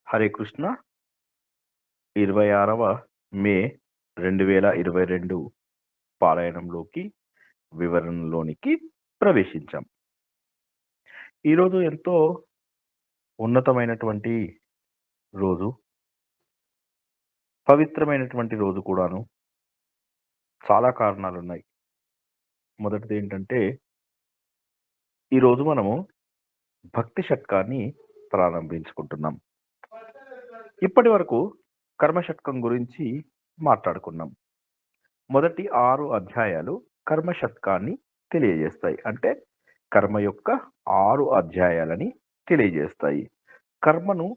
హరే కృష్ణ 26వ మే 2022 పారాయణంలోకి వివరణలోనికి ప్రవేశించాం. ఈరోజు ఎంతో ఉన్నతమైనటువంటి రోజు, పవిత్రమైనటువంటి రోజు కూడాను. చాలా కారణాలున్నాయి. మొదటిది ఏంటంటే, ఈరోజు మనము భక్తి షట్కాన్ని ప్రారంభించుకుంటున్నాం. ఇప్పటి వరకు కర్మ షట్కం గురించి మాట్లాడుకున్నాం. మొదటి 6 అధ్యాయాలు కర్మ షట్కాన్ని తెలియజేస్తాయి. అంటే కర్మ యొక్క 6 అధ్యాయాలని తెలియజేస్తాయి. కర్మను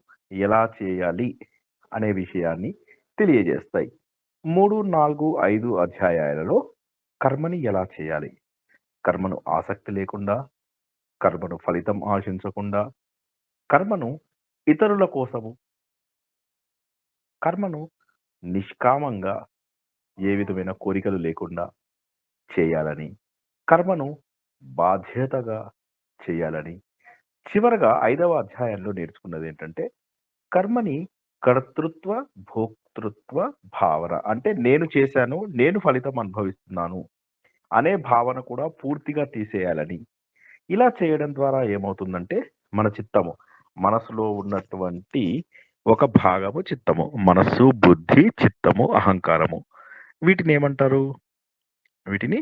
ఎలా చేయాలి అనే విషయాన్ని తెలియజేస్తాయి. 3, 4, 5 అధ్యాయాలలో కర్మని ఎలా చేయాలి, కర్మను ఆసక్తి లేకుండా, కర్మను ఫలితం ఆశించకుండా, కర్మను ఇతరుల కోసము, కర్మను నిష్కామంగా ఏ విధమైన కోరికలు లేకుండా చేయాలని, కర్మను బాధ్యతగా చేయాలని, చివరగా 5వ అధ్యాయంలో నేర్చుకున్నది ఏంటంటే, కర్మని కర్తృత్వ భోక్తృత్వ భావన, అంటే నేను చేశాను, నేను ఫలితం అనుభవిస్తున్నాను అనే భావన కూడా పూర్తిగా తీసేయాలని. ఇలా చేయడం ద్వారా ఏమవుతుందంటే, మన చిత్తము, మనసులో ఉన్నటువంటి ఒక భాగము చిత్తము, మనస్సు, బుద్ధి, చిత్తము, అహంకారము, వీటిని ఏమంటారు? వీటిని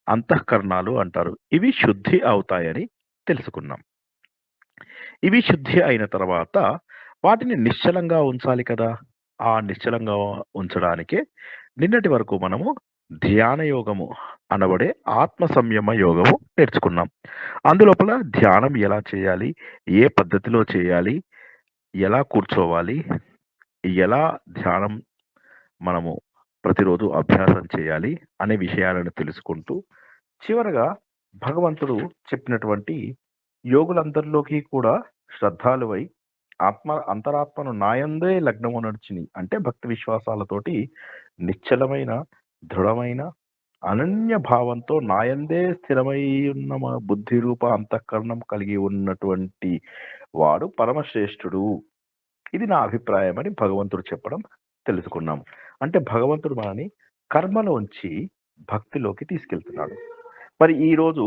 అంతఃకరణాలు అంటారు. ఇవి శుద్ధి అవుతాయని తెలుసుకున్నాం. ఇవి శుద్ధి అయిన తర్వాత వాటిని నిశ్చలంగా ఉంచాలి కదా! ఆ నిశ్చలంగా ఉంచడానికే నిన్నటి వరకు మనము ధ్యాన యోగము అనబడే ఆత్మ సంయమ యోగము నేర్చుకున్నాం. అందులోపల ధ్యానం ఎలా చేయాలి? ఏ పద్ధతిలో చేయాలి? ఎలా కూర్చోవాలి? ఎలా ధ్యానం మనము ప్రతిరోజు అభ్యాసం చేయాలి అనే విషయాలను తెలుసుకుంటూ, చివరగా భగవంతుడు చెప్పినటువంటి యోగులందరిలోకి కూడా శ్రద్ధాలువై అంతరాత్మను నాయందే లగ్నము నడిచిని, అంటే భక్తి విశ్వాసాలతోటి నిశ్చలమైన, దృఢమైన, అనన్య భావంతో నాయందే స్థిరమై ఉన్న మా బుద్ధి రూప అంతఃకరణం కలిగి ఉన్నటువంటి వాడు పరమశ్రేష్ఠుడు. ఇది నా అభిప్రాయం అని భగవంతుడు చెప్పడం తెలుసుకున్నాం. అంటే భగవంతుడు మనని కర్మలోంచి భక్తిలోకి తీసుకెళ్తున్నాడు. మరి ఈరోజు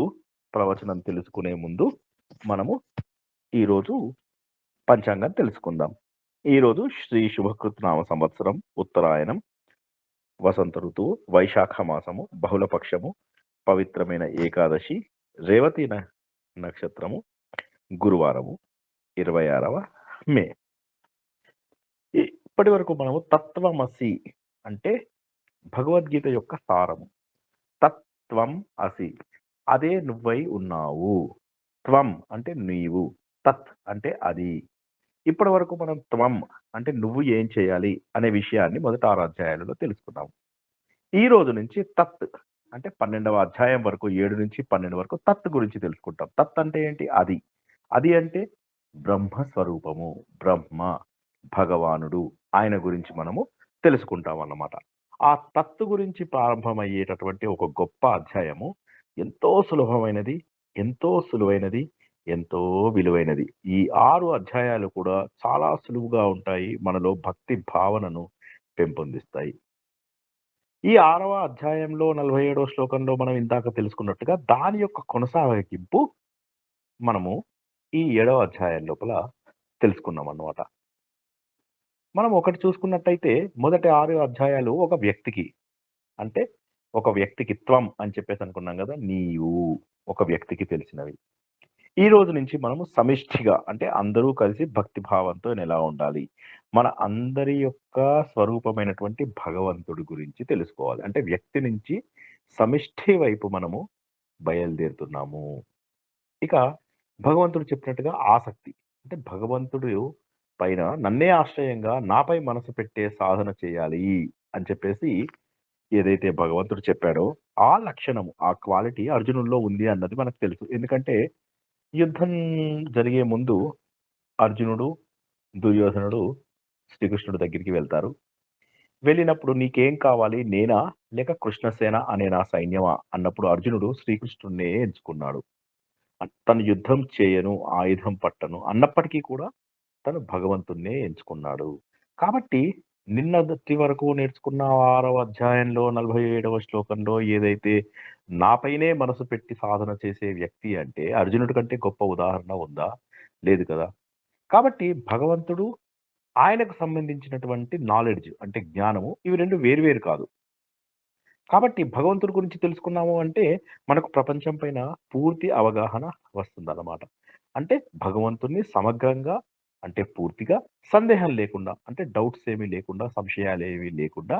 ప్రవచనం తెలుసుకునే ముందు మనము ఈరోజు పంచాంగం తెలుసుకుందాం. ఈరోజు శ్రీ శుభకృత్ నామ సంవత్సరం, ఉత్తరాయణం, వసంత ఋతువు, వైశాఖ మాసము, బహుళపక్షము, పవిత్రమైన ఏకాదశి, రేవతి నక్షత్రము, గురువారము, 26వ మే. ఇప్పటి వరకు మనము తత్వమసి అంటే భగవద్గీత యొక్క సారము. తత్వం అసి, అదే నువ్వై ఉన్నావు. త్వం అంటే నీవు, తత్ అంటే అది. ఇప్పటి వరకు మనం త్వం అంటే నువ్వు ఏం చేయాలి అనే విషయాన్ని మొదటి 6 అధ్యాయాలలో తెలుసుకున్నాం. ఈ రోజు నుంచి తత్ అంటే 12వ అధ్యాయం వరకు, 7 నుంచి 12 వరకు తత్ గురించి తెలుసుకుంటాం. తత్ అంటే ఏంటి? అది. అది అంటే బ్రహ్మ స్వరూపము, బ్రహ్మ, భగవానుడు, ఆయన గురించి మనము తెలుసుకుంటాం అన్నమాట. ఆ తత్తు గురించి ప్రారంభమయ్యేటటువంటి ఒక గొప్ప అధ్యాయము ఎంతో సులభమైనది, ఎంతో సులువైనది, ఎంతో విలువైనది. ఈ 6 అధ్యాయాలు కూడా చాలా సులువుగా ఉంటాయి. మనలో భక్తి భావనను పెంపొందిస్తాయి. ఈ 6వ అధ్యాయంలో 47వ శ్లోకంలో మనం ఇందాక తెలుసుకున్నట్టుగా దాని యొక్క కొనసాగింపు మనము ఈ 7వ అధ్యాయం లోపల తెలుసుకున్నామన్నమాట. మనం ఒకటి చూసుకున్నట్టయితే మొదటి 6 అధ్యాయాలు ఒక వ్యక్తికి, అంటే ఒక వ్యక్తికి త్వం అని చెప్పేసి అనుకున్నాం కదా! నీవు ఒక వ్యక్తికి తెలిసినవి. ఈ రోజు నుంచి మనము సమిష్టిగా, అంటే అందరూ కలిసి భక్తి భావంతో ఎలా ఉండాలి, మన అందరి యొక్క స్వరూపమైనటువంటి భగవంతుడి గురించి తెలుసుకోవాలి. అంటే వ్యక్తి నుంచి సమిష్టి వైపు మనము బయలుదేరుతున్నాము. ఇక భగవంతుడు చెప్పినట్టుగా ఆసక్తి, అంటే భగవంతుడు పైన నన్నే ఆశ్రయంగా నాపై మనసు పెట్టే సాధన చేయాలి అని చెప్పేసి ఏదైతే భగవంతుడు చెప్పాడో, ఆ లక్షణము, ఆ క్వాలిటీ అర్జునుడిలో ఉంది అన్నది మనకు తెలుసు. ఎందుకంటే యుద్ధం జరిగే ముందు అర్జునుడు, దుర్యోధనుడు శ్రీకృష్ణుడి దగ్గరికి వెళ్తారు. వెళ్ళినప్పుడు నీకేం కావాలి? నేనా? లేక కృష్ణసేన అనే నా సైన్యమా? అన్నప్పుడు అర్జునుడు శ్రీకృష్ణుడినే ఎంచుకున్నాడు. తను యుద్ధం చేయను, ఆయుధం పట్టను అన్నప్పటికీ కూడా తను భగవంతుడినే ఎంచుకున్నాడు. కాబట్టి నిన్నటి వరకు నేర్చుకున్న 6వ అధ్యాయంలో 47వ శ్లోకంలో ఏదైతే నాపైనే మనసు పెట్టి సాధన చేసే వ్యక్తి అంటే అర్జునుడి కంటే గొప్ప ఉదాహరణ ఉందా? లేదు కదా! కాబట్టి భగవంతుడు ఆయనకు సంబంధించినటువంటి నాలెడ్జ్ అంటే జ్ఞానము ఇవి 2 వేరు వేరు కాదు. కాబట్టి భగవంతుడి గురించి తెలుసుకున్నాము అంటే, మనకు ప్రపంచం పైన పూర్తి అవగాహన వస్తుందన్నమాట. అంటే భగవంతుడిని సమగ్రంగా అంటే పూర్తిగా సందేహం లేకుండా అంటే డౌట్స్ ఏమీ లేకుండా, సంశయాలేవి లేకుండా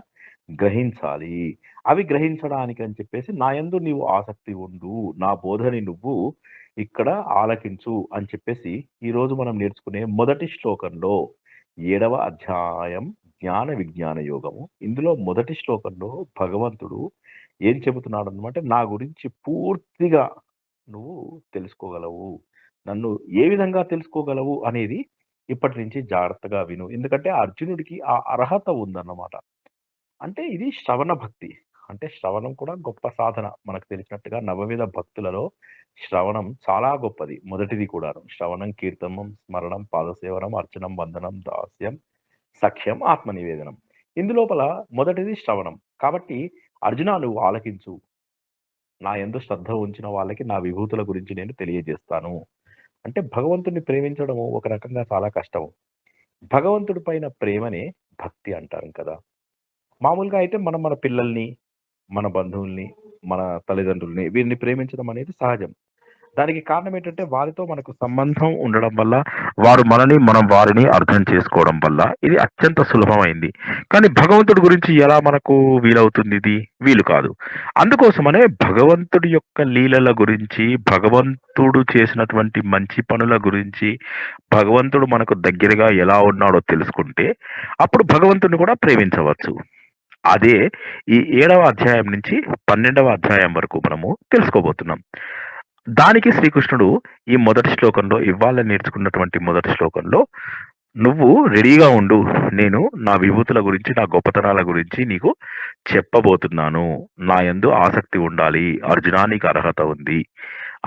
గ్రహించాలి. అవి గ్రహించడానికి అని చెప్పేసి నా యందు నీవు ఆసక్తి ఉండు. నా బోధని నువ్వు ఇక్కడ ఆలకించు అని చెప్పేసి ఈరోజు మనం నేర్చుకునే మొదటి శ్లోకంలో 7వ అధ్యాయం జ్ఞాన విజ్ఞాన యోగము. ఇందులో మొదటి శ్లోకంలో భగవంతుడు ఏం చెబుతున్నాడన్నమాట, నా గురించి పూర్తిగా నువ్వు తెలుసుకోగలవు. నన్ను ఏ విధంగా తెలుసుకోగలవు అనేది ఇప్పటి నుంచి జాగ్రత్తగా విను. ఎందుకంటే అర్జునుడికి ఆ అర్హత ఉందన్నమాట. అంటే ఇది శ్రవణ భక్తి. అంటే శ్రవణం కూడా గొప్ప సాధన. మనకు తెలిసినట్టుగా నవవిధ భక్తులలో శ్రవణం చాలా గొప్పది. మొదటిది కూడాను. శ్రవణం, కీర్తనం, స్మరణం, పాదసేవనం, అర్చనం, వందనం, దాస్యం, సఖ్యం, ఆత్మనివేదనం. ఇందులోపల మొదటిది శ్రవణం. కాబట్టి అర్జునా నువ్వు ఆలకించు. నా యందు శ్రద్ధ ఉంచిన వాళ్ళకి నా విభూతుల గురించి నేను తెలియజేస్తాను. అంటే భగవంతుడిని ప్రేమించడము ఒక రకంగా చాలా కష్టం. భగవంతుడి పైన ప్రేమనే భక్తి అంటారు కదా! మామూలుగా అయితే మనం మన పిల్లల్ని, మన బంధువుల్ని, మన తల్లిదండ్రుల్ని వీరిని ప్రేమించడం అనేది సహజం. దానికి కారణం ఏంటంటే వారితో మనకు సంబంధం ఉండడం వల్ల, వారు మనని, మనం వారిని అర్థం చేసుకోవడం వల్ల ఇది అత్యంత సులభమైంది. కానీ భగవంతుడి గురించి ఎలా మనకు వీలవుతుందిది? వీలు కాదు. అందుకోసమనే భగవంతుడి యొక్క లీలల గురించి, భగవంతుడు చేసినటువంటి మంచి పనుల గురించి, భగవంతుడు మనకు దగ్గరగా ఎలా ఉన్నాడో తెలుసుకుంటే, అప్పుడు భగవంతుడిని కూడా ప్రేమించవచ్చు. అదే ఈ 7వ అధ్యాయం నుంచి 12వ అధ్యాయం వరకు మనము తెలుసుకోబోతున్నాం. దానికి శ్రీకృష్ణుడు ఈ మొదటి శ్లోకంలో ఇవ్వాళ నేర్చుకున్నటువంటి మొదటి శ్లోకంలో నువ్వు రెడీగా ఉండు. నేను నా విభూతుల గురించి, నా గొప్పతనాల గురించి నీకు చెప్పబోతున్నాను. నా యందు ఆసక్తి ఉండాలి. అర్జునా నీకు అర్హత ఉంది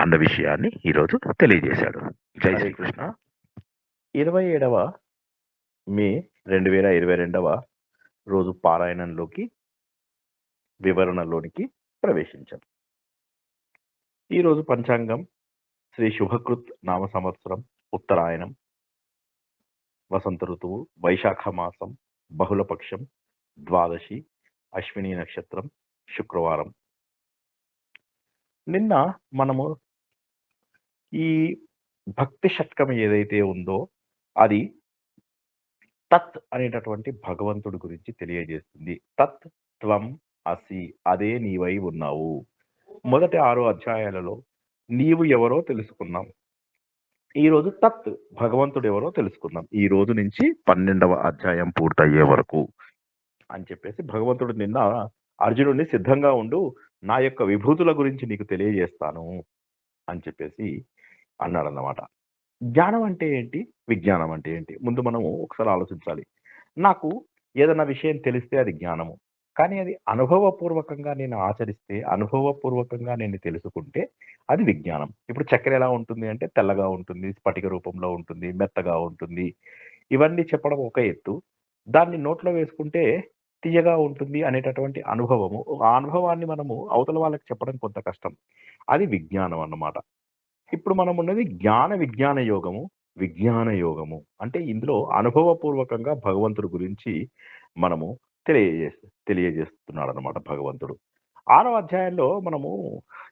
అన్న విషయాన్ని ఈరోజు తెలియజేశాడు. జై హరే శ్రీకృష్ణ. 27వ మే 2022వ రోజు పారాయణంలోకి వివరణలోనికి ప్రవేశించాం. ఈరోజు పంచాంగం శ్రీ శుభకృత్ నామ సంవత్సరం ఉత్తరాయణం వసంత ఋతువు వైశాఖ మాసం బహుళపక్షం ద్వాదశి అశ్విని నక్షత్రం శుక్రవారం. నిన్న మనము ఈ భక్తి షట్కం ఏదైతే ఉందో అది తత్ అనేటటువంటి భగవంతుడి గురించి తెలియజేస్తుంది. తత్ త్వం అసి అదే నీవై ఉన్నావు. మొదటి 6 అధ్యాయాలలో నీవు ఎవరో తెలుసుకున్నాం. ఈరోజు తత్ భగవంతుడు ఎవరో తెలుసుకుందాం. ఈ రోజు నుంచి 12వ అధ్యాయం పూర్తయ్యే వరకు అని చెప్పేసి భగవంతుడు నిన్న అర్జునుడిని సిద్ధంగా ఉండు, నా యొక్క విభూతుల గురించి నీకు తెలియజేస్తాను అని చెప్పేసి అన్నాడన్నమాట. జ్ఞానం అంటే ఏంటి? విజ్ఞానం అంటే ఏంటి? ముందు మనము ఒకసారి ఆలోచించాలి. నాకు ఏదన్నా విషయం తెలిస్తే అది జ్ఞానము. కానీ అది అనుభవపూర్వకంగా నేను ఆచరిస్తే, అనుభవపూర్వకంగా నేను తెలుసుకుంటే అది విజ్ఞానం. ఇప్పుడు చక్కెర ఎలా ఉంటుంది అంటే తెల్లగా ఉంటుంది, స్ఫటిక రూపంలో ఉంటుంది, మెత్తగా ఉంటుంది. ఇవన్నీ చెప్పడం ఒక ఎత్తు. దాన్ని నోట్లో వేసుకుంటే తియ్యగా ఉంటుంది అనేటటువంటి అనుభవము. ఆ అనుభవాన్ని మనము అవతల వాళ్ళకి చెప్పడం కొంత కష్టం. అది విజ్ఞానం అన్నమాట. ఇప్పుడు మనం ఉన్నది జ్ఞాన విజ్ఞాన యోగము, విజ్ఞాన యోగము. అంటే ఇందులో అనుభవపూర్వకంగా భగవంతుడి గురించి మనము తెలియజేస్తున్నాడనమాట భగవంతుడు. 6వ అధ్యాయంలో మనము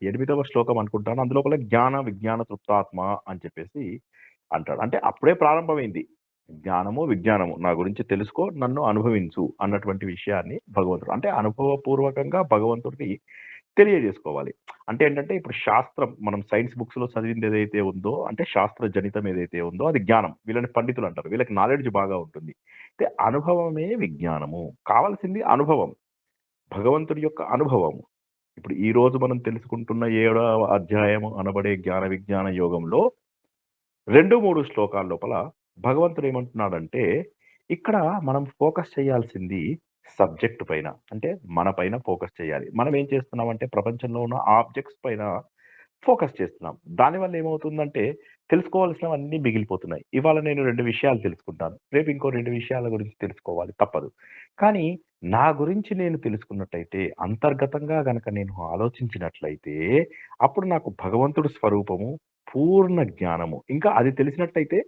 8వ శ్లోకం అనుకుంటాను. అందులోపల జ్ఞాన విజ్ఞాన తృప్తాత్మ అని చెప్పేసి అంటాడు. అంటే అప్పుడే ప్రారంభమైంది. జ్ఞానము, విజ్ఞానము నా గురించి తెలుసుకో, నన్ను అనుభవించు అన్నటువంటి విషయాన్ని భగవంతుడు అంటే అనుభవపూర్వకంగా భగవంతుడిని తెలియజేసుకోవాలి. అంటే ఏంటంటే ఇప్పుడు శాస్త్రం మనం సైన్స్ బుక్స్‌లో చదివింది ఏదైతే ఉందో అంటే శాస్త్ర జనితం ఏదైతే ఉందో అది జ్ఞానం. వీళ్ళని పండితులు అంటారు. వీళ్ళకి నాలెడ్జ్ బాగా ఉంటుంది. అయితే అనుభవమే విజ్ఞానము. కావాల్సింది అనుభవం. భగవంతుడి యొక్క అనుభవము. ఇప్పుడు ఈ రోజు మనం తెలుసుకుంటున్న 7వ అధ్యాయము అనబడే జ్ఞాన విజ్ఞాన యోగంలో 2, 3 శ్లోకాల లోపల భగవంతుడు ఏమంటున్నాడంటే, ఇక్కడ మనం ఫోకస్ చేయాల్సింది సబ్జెక్ట్ పైన. అంటే మన పైన ఫోకస్ చేయాలి. మనం ఏం చేస్తున్నామంటే ప్రపంచంలో ఉన్న ఆబ్జెక్ట్స్ పైన ఫోకస్ చేస్తున్నాం. దానివల్ల ఏమవుతుందంటే, తెలుసుకోవాల్సినవన్నీ మిగిలిపోతున్నాయి. ఇవాళ నేను 2 విషయాలు తెలుసుకుంటాను. రేపు ఇంకో 2 విషయాల గురించి తెలుసుకోవాలి తప్పదు. కానీ నా గురించి నేను తెలుసుకున్నట్టయితే, అంతర్గతంగా గనక నేను ఆలోచించినట్లయితే, అప్పుడు నాకు భగవంతుడు స్వరూపము, పూర్ణ జ్ఞానము. ఇంకా అది తెలిసినట్టయితే,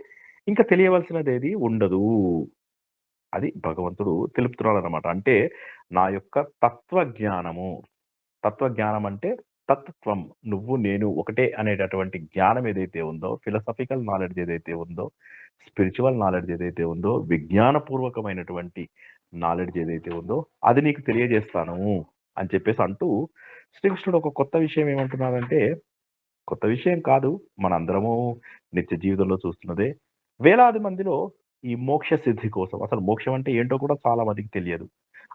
ఇంక తెలియవలసినదేది ఉండదు. అది భగవంతుడు తెలుపుతున్నాడనమాట. అంటే నా యొక్క తత్వజ్ఞానము. తత్వజ్ఞానం అంటే తత్వం. నువ్వు, నేను ఒకటే అనేటటువంటి జ్ఞానం ఏదైతే ఉందో, ఫిలాసఫికల్ నాలెడ్జ్ ఏదైతే ఉందో, స్పిరిచ్యువల్ నాలెడ్జ్ ఏదైతే ఉందో, విజ్ఞానపూర్వకమైనటువంటి నాలెడ్జ్ ఏదైతే ఉందో, అది నీకు తెలియజేస్తాను అని చెప్పేసి అంటూ, శ్రీకృష్ణుడు ఒక కొత్త విషయం ఏమంటున్నారంటే, కొత్త విషయం కాదు. మనందరము నిత్య జీవితంలో చూస్తున్నదే. వేలాది మందిలో ఈ మోక్ష సిద్ధి కోసం, అసలు మోక్షం అంటే ఏంటో కూడా చాలా మందికి తెలియదు.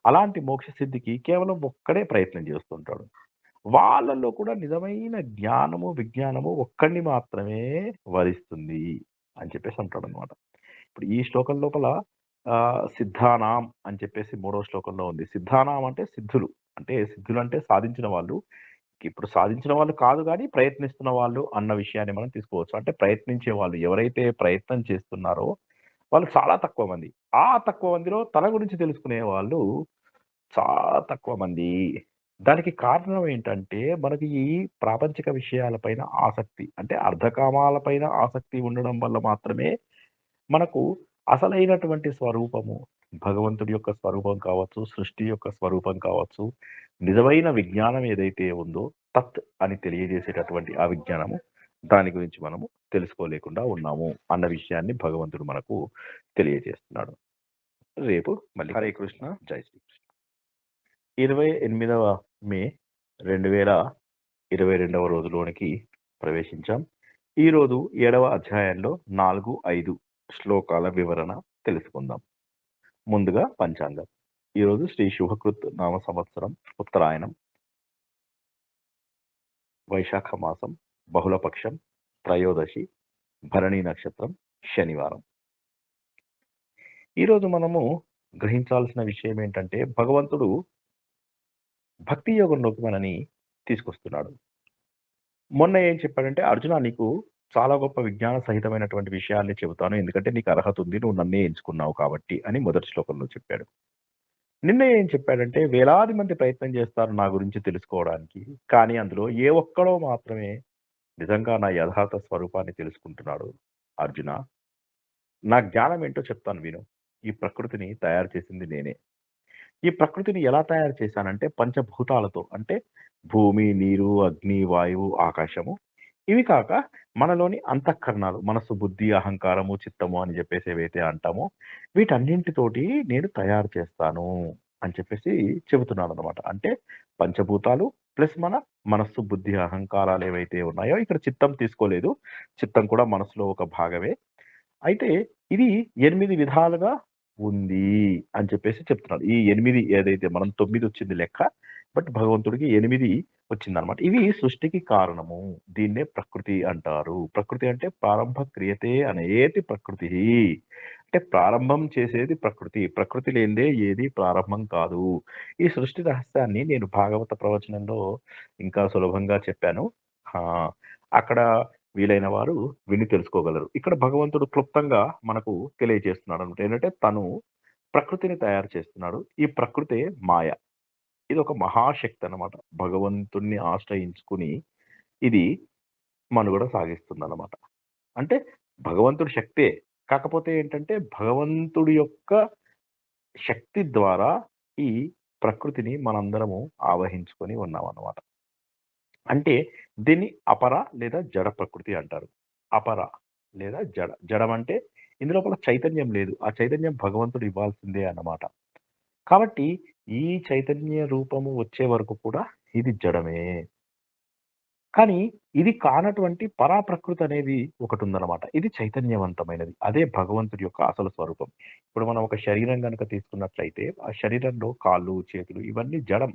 అలాంటి మోక్ష సిద్ధికి కేవలం ఒక్కడే ప్రయత్నం చేస్తుంటాడు. వాళ్ళలో కూడా నిజమైన జ్ఞానము, విజ్ఞానము ఒక్కడిని మాత్రమే వరిస్తుంది అని చెప్పేసి అంటాడనమాట. ఇప్పుడు ఈ శ్లోకం లోపల సిద్ధానాం అని చెప్పేసి మూడో శ్లోకంలో ఉంది. సిద్ధానాం అంటే సిద్ధులు. అంటే సిద్ధులంటే సాధించిన వాళ్ళు. ఇప్పుడు సాధించిన వాళ్ళు కాదు గానీ, ప్రయత్నిస్తున్న వాళ్ళు అన్న విషయాన్ని మనం తీసుకోవచ్చు. అంటే ప్రయత్నించే వాళ్ళు ఎవరైతే ప్రయత్నం చేస్తున్నారో వాళ్ళు చాలా తక్కువ మంది. ఆ తక్కువ మందిలో తన గురించి తెలుసుకునే వాళ్ళు చాలా తక్కువ మంది. దానికి కారణం ఏంటంటే, మనకి ఈ ప్రాపంచిక విషయాల పైన ఆసక్తి. అంటే అర్ధకామాల పైన ఆసక్తి ఉండడం వల్ల మాత్రమే మనకు అసలైనటువంటి స్వరూపము, భగవంతుడి యొక్క స్వరూపం కావచ్చు, సృష్టి యొక్క స్వరూపం కావచ్చు, నిజమైన విజ్ఞానం ఏదైతే ఉందో, తత్ అని తెలియజేసేటటువంటి ఆ విజ్ఞానము, దాని గురించి మనము తెలుసుకోలేకుండా ఉన్నాము అన్న విషయాన్ని భగవంతుడు మనకు తెలియజేస్తున్నాడు. రేపు మళ్ళీ హరే కృష్ణ. జై శ్రీకృష్ణ. 28వ మే 2022వ రోజులోనికి ప్రవేశించాం. ఈరోజు 7వ అధ్యాయంలో 4, 5 శ్లోకాల వివరణ తెలుసుకుందాం. ముందుగా పంచాంగం. ఈరోజు శ్రీ శుభకృత్ నామ సంవత్సరం ఉత్తరాయణం, వైశాఖ మాసం, బహుళపక్షం, త్రయోదశి, భరణి నక్షత్రం, శనివారం. ఈరోజు మనము గ్రహించాల్సిన విషయం ఏంటంటే, భగవంతుడు భక్తి యోగంలోకి మనని తీసుకొస్తున్నాడు. మొన్న ఏం చెప్పాడంటే, "అర్జున నీకు చాలా గొప్ప విజ్ఞాన సహితమైనటువంటి విషయాల్ని చెబుతాను. ఎందుకంటే నీకు అర్హత ఉంది. నువ్వు నన్నే ఎంచుకున్నావు కాబట్టి" అని మొదటి శ్లోకంలో చెప్పాడు. నిన్న ఏం చెప్పాడంటే, వేలాది మంది ప్రయత్నం చేస్తారు నా గురించి తెలుసుకోవడానికి. కానీ అందులో ఏ ఒక్కడో మాత్రమే నిజంగా నా యథార్థ స్వరూపాన్ని తెలుసుకుంటున్నాడు. అర్జున, నా జ్ఞానం ఏంటో చెప్తాను విను. ఈ ప్రకృతిని తయారు చేసింది నేనే. ఈ ప్రకృతిని ఎలా తయారు చేశానంటే పంచభూతాలతో. అంటే భూమి, నీరు, అగ్ని, వాయువు, ఆకాశము. ఇవి కాక మనలోని అంతఃకరణాలు మనస్సు, బుద్ధి, అహంకారము, చిత్తము అని చెప్పేసి ఏవైతే అంటామో వీటన్నింటితోటి నేను తయారు చేస్తాను అని చెప్పేసి చెబుతున్నాడనమాట. అంటే పంచభూతాలు ప్లస్ మన మనస్సు, బుద్ధి, అహంకారాలు ఏవైతే ఉన్నాయో ఇక్కడ చిత్తం తీసుకోలేదు. చిత్తం కూడా మనసులో ఒక భాగమే. అయితే ఇది 8 విధాలుగా ఉంది అని చెప్పేసి చెప్తున్నాడు. ఈ 8 ఏదైతే మనం 9 వచ్చింది లెక్క. బట్ భగవంతుడికి 8 వచ్చిందనమాట. ఇవి సృష్టికి కారణము. దీన్నే ప్రకృతి అంటారు. ప్రకృతి అంటే ప్రారంభ క్రియతే అనేతి ప్రకృతి. అంటే ప్రారంభం చేసేది ప్రకృతి. ప్రకృతి లేనిదే ఏది ప్రారంభం కాదు. ఈ సృష్టి రహస్యాన్ని నేను భాగవత ప్రవచనంలో ఇంకా సులభంగా చెప్పాను. ఆ! అక్కడ వీలైన వారు విని తెలుసుకోగలరు. ఇక్కడ భగవంతుడు క్లుప్తంగా మనకు తెలియజేస్తున్నాడన్నమాట. ఏంటంటే తను ప్రకృతిని తయారు చేస్తున్నాడు. ఈ ప్రకృతే మాయ. ఇదొక మహాశక్తి అన్నమాట. భగవంతుడిని ఆశ్రయించుకుని ఇది మనుగడ సాగిస్తుందన్నమాట. అంటే భగవంతుడి శక్తే. కాకపోతే ఏంటంటే భగవంతుడి యొక్క శక్తి ద్వారా ఈ ప్రకృతిని మనందరము ఆవహించుకొని ఉన్నామన్నమాట. అంటే దీన్ని అపర లేదా జడ ప్రకృతి అంటారు. అపర లేదా జడ. జడం అంటే ఇందులోపల చైతన్యం లేదు. ఆ చైతన్యం భగవంతుడు ఇవ్వాల్సిందే అన్నమాట. కాబట్టి ఈ చైతన్య రూపము వచ్చే వరకు కూడా ఇది జడమే. కానీ ఇది కానటువంటి పరాప్రకృతి అనేది ఒకటుందన్నమాట. ఇది చైతన్యవంతమైనది. అదే భగవంతుడి యొక్క అసలు స్వరూపం. ఇప్పుడు మనం ఒక శరీరం గనుక తీసుకున్నట్లయితే ఆ శరీరంలో కాళ్ళు, చేతులు ఇవన్నీ జడం.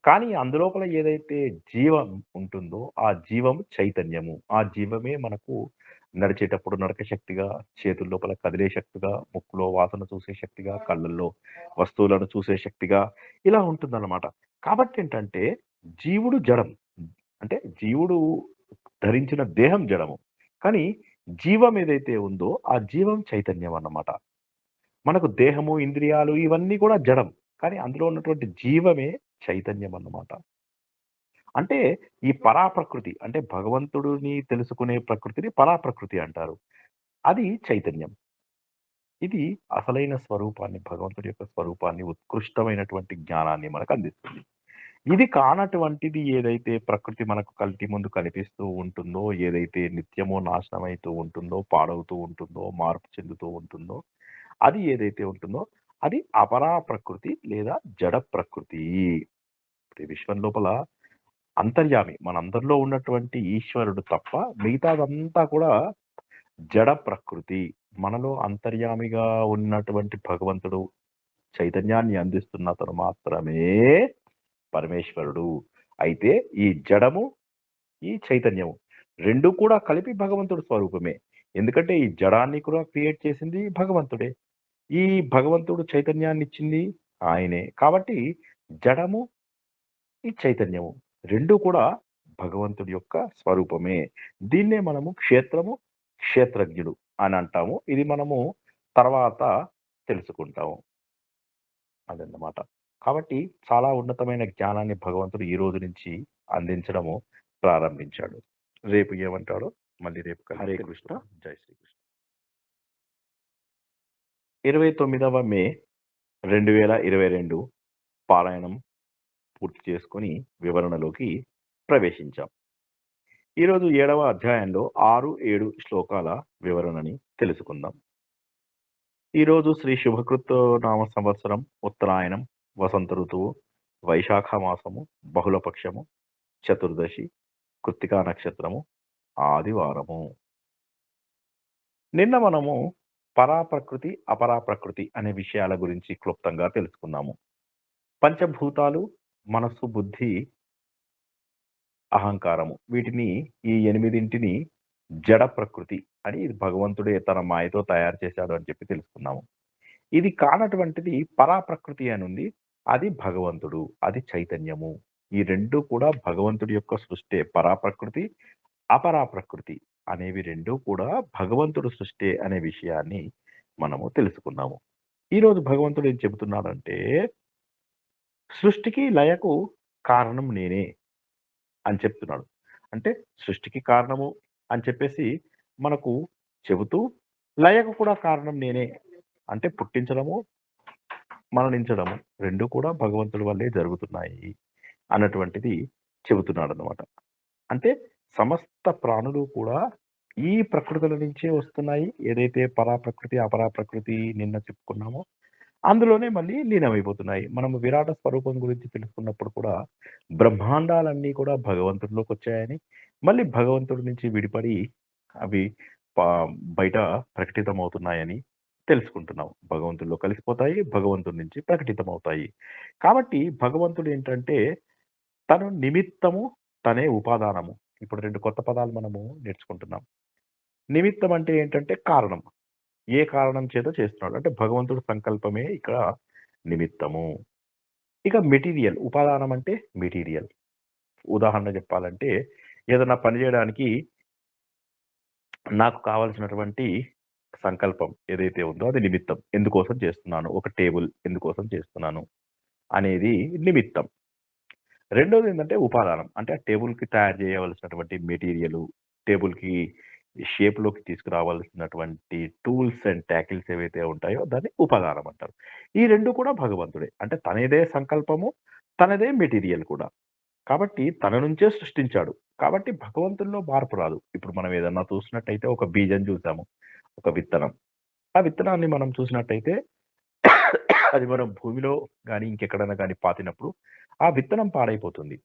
కానీ అందులోపల ఏదైతే జీవం ఉంటుందో, ఆ జీవం చైతన్యము. ఆ జీవమే మనకు నడిచేటప్పుడు నడక శక్తిగా, చేతుల లోపల కదిలే శక్తిగా, ముక్కులో వాసన చూసే శక్తిగా, కళ్ళల్లో వస్తువులను చూసే శక్తిగా ఇలా ఉంటుందన్నమాట. కాబట్టేంటంటే జీవుడు జడం. అంటే జీవుడు ధరించిన దేహం జడము. కానీ జీవం ఏదైతే ఉందో ఆ జీవం చైతన్యం అన్నమాట. మనకు దేహము, ఇంద్రియాలు ఇవన్నీ కూడా జడం. కానీ అందులో ఉన్నటువంటి జీవమే చైతన్యం అన్నమాట. అంటే ఈ పరాప్రకృతి అంటే భగవంతుడిని తెలుసుకునే ప్రకృతిని పరాప్రకృతి అంటారు. అది చైతన్యం. ఇది అసలైన స్వరూపాన్ని భగవంతుడి యొక్క స్వరూపాన్ని ఉత్కృష్టమైనటువంటి జ్ఞానాన్ని మనకు అందిస్తుంది. ఇది కానటువంటిది ఏదైతే ప్రకృతి మనకు కంటి ముందు కనిపిస్తూ ఉంటుందో, ఏదైతే నిత్యము నాశనమైతూ ఉంటుందో, పాడవుతూ ఉంటుందో, మార్పు చెందుతూ ఉంటుందో, అది ఏదైతే ఉంటుందో అది అపరా ప్రకృతి లేదా జడ ప్రకృతి. ఈ విశ్వం లోపల అంతర్యామి మనందరిలో ఉన్నటువంటి ఈశ్వరుడు తప్ప మిగతాదంతా కూడా జడ ప్రకృతి. మనలో అంతర్యామిగా ఉన్నటువంటి భగవంతుడు చైతన్యాన్ని అందిస్తున్న అతను మాత్రమే పరమేశ్వరుడు. అయితే ఈ జడము, ఈ చైతన్యము 2 కూడా కలిపి భగవంతుడి స్వరూపమే. ఎందుకంటే ఈ జడాన్ని కూడా క్రియేట్ చేసింది భగవంతుడే. ఈ భగవంతుడు చైతన్యాన్నిచ్చింది ఆయనే. కాబట్టి జడము, ఈ చైతన్యము 2 కూడా భగవంతుడి యొక్క స్వరూపమే. దీన్నే మనము క్షేత్రము, క్షేత్రజ్ఞుడు అని అంటాము. ఇది మనము తర్వాత తెలుసుకుంటాము. అదన్నమాట. కాబట్టి చాలా ఉన్నతమైన జ్ఞానాన్ని భగవంతుడు ఈ రోజు నుంచి అందించడము ప్రారంభించాడు. రేపు ఏమంటాడో మళ్ళీ రేపు కలిసి హరే కృష్ణ. జై శ్రీకృష్ణ. 29వ మే 2022 పారాయణం పూర్తి చేసుకొని వివరణలోకి ప్రవేశించాం. ఈరోజు 7వ అధ్యాయంలో 6, 7 శ్లోకాల వివరణని తెలుసుకుందాం. ఈరోజు శ్రీ శుభకృత్ నామ సంవత్సరం ఉత్తరాయణం, వసంత ఋతువు, వైశాఖ మాసము, బహుళపక్షము, చతుర్దశి, కృత్తికా నక్షత్రము, ఆదివారము. నిన్న మనము పరాప్రకృతి, అపరాప్రకృతి అనే విషయాల గురించి క్లుప్తంగా తెలుసుకున్నాము. పంచభూతాలు, మనస్సు, బుద్ధి, అహంకారము వీటిని ఈ 8ంటిని జడ ప్రకృతి అని భగవంతుడే తన మాయతో తయారు చేశాడు అని చెప్పి తెలుసుకున్నాము. ఇది కానటువంటిది పరాప్రకృతి అని ఉంది. అది భగవంతుడు. అది చైతన్యము. ఈ 2 కూడా భగవంతుడి యొక్క సృష్టే. పరాప్రకృతి, అపరాప్రకృతి అనేవి 2 కూడా భగవంతుడు సృష్టే అనే విషయాన్ని మనము తెలుసుకున్నాము. ఈరోజు భగవంతుడు ఏం చెబుతున్నాడంటే, సృష్టికి, లయకు కారణం నేనే అని చెప్తున్నాడు. అంటే సృష్టికి కారణము అని చెప్పేసి మనకు చెబుతూ, లయకు కూడా కారణం నేనే. అంటే పుట్టించడము, మరణించడము 2 కూడా భగవంతుడి వల్లే జరుగుతున్నాయి అన్నటువంటిది చెబుతున్నాడన్నమాట. అంటే సమస్త ప్రాణులు కూడా ఈ ప్రకృతుల నుంచే వస్తున్నాయి. ఏదైతే పరాప్రకృతి, అపరాప్రకృతి నిన్న చెప్పుకున్నామో అందులోనే మళ్ళీ లీనమైపోతున్నాయి. మనము విరాట స్వరూపం గురించి తెలుసుకున్నప్పుడు కూడా బ్రహ్మాండాలన్నీ కూడా భగవంతుడిలోకొచ్చాయని, మళ్ళీ భగవంతుడి నుంచి విడిపడి అవి ప బయట ప్రకటితమవుతున్నాయని తెలుసుకుంటున్నాం. భగవంతుడిలో కలిసిపోతాయి. భగవంతుడి నుంచి ప్రకటితమవుతాయి. కాబట్టి భగవంతుడేంటంటే తను నిమిత్తము, తనే ఉపాదానము. ఇప్పుడు 2 కొత్త పదాలు మనము నేర్చుకుంటున్నాం. నిమిత్తం అంటే ఏంటంటే కారణం. ఏ కారణం చేత చేస్తున్నాడు. అంటే భగవంతుడి సంకల్పమే ఇక్కడ నిమిత్తము. ఇక మెటీరియల్ ఉపాదానం అంటే మెటీరియల్. ఉదాహరణ చెప్పాలంటే ఏదన్నా పని చేయడానికి నాకు కావాల్సినటువంటి సంకల్పం ఏదైతే ఉందో అది నిమిత్తం. ఎందుకోసం చేస్తున్నాను. ఒక టేబుల్ ఎందుకోసం చేస్తున్నాను అనేది నిమిత్తం. రెండోదేంటంటే ఉపాదానం. అంటే ఆ టేబుల్‌కి తయారు చేయవలసినటువంటి మెటీరియలు, టేబుల్‌కి షేప్‌లోకి తీసుకురావాల్సినటువంటి టూల్స్ అండ్ టాకిల్స్ ఏవైతే ఉంటాయో దాన్ని ఉపాదానం అంటారు. ఈ 2 కూడా భగవంతుడే. అంటే తనదే సంకల్పము, తనదే మెటీరియల్ కూడా. కాబట్టి తన నుంచే సృష్టించాడు. కాబట్టి భగవంతుడిలో మార్పు రాదు. ఇప్పుడు మనం ఏదన్నా చూసినట్టయితే ఒక బీజం చూసాము. ఒక విత్తనం. ఆ విత్తనాన్ని మనం చూసినట్టయితే అది మనం భూమిలో గాని, ఇంకెక్కడైనా గాని పాతినప్పుడు ఆ విత్తనం పాడైపోతుంది.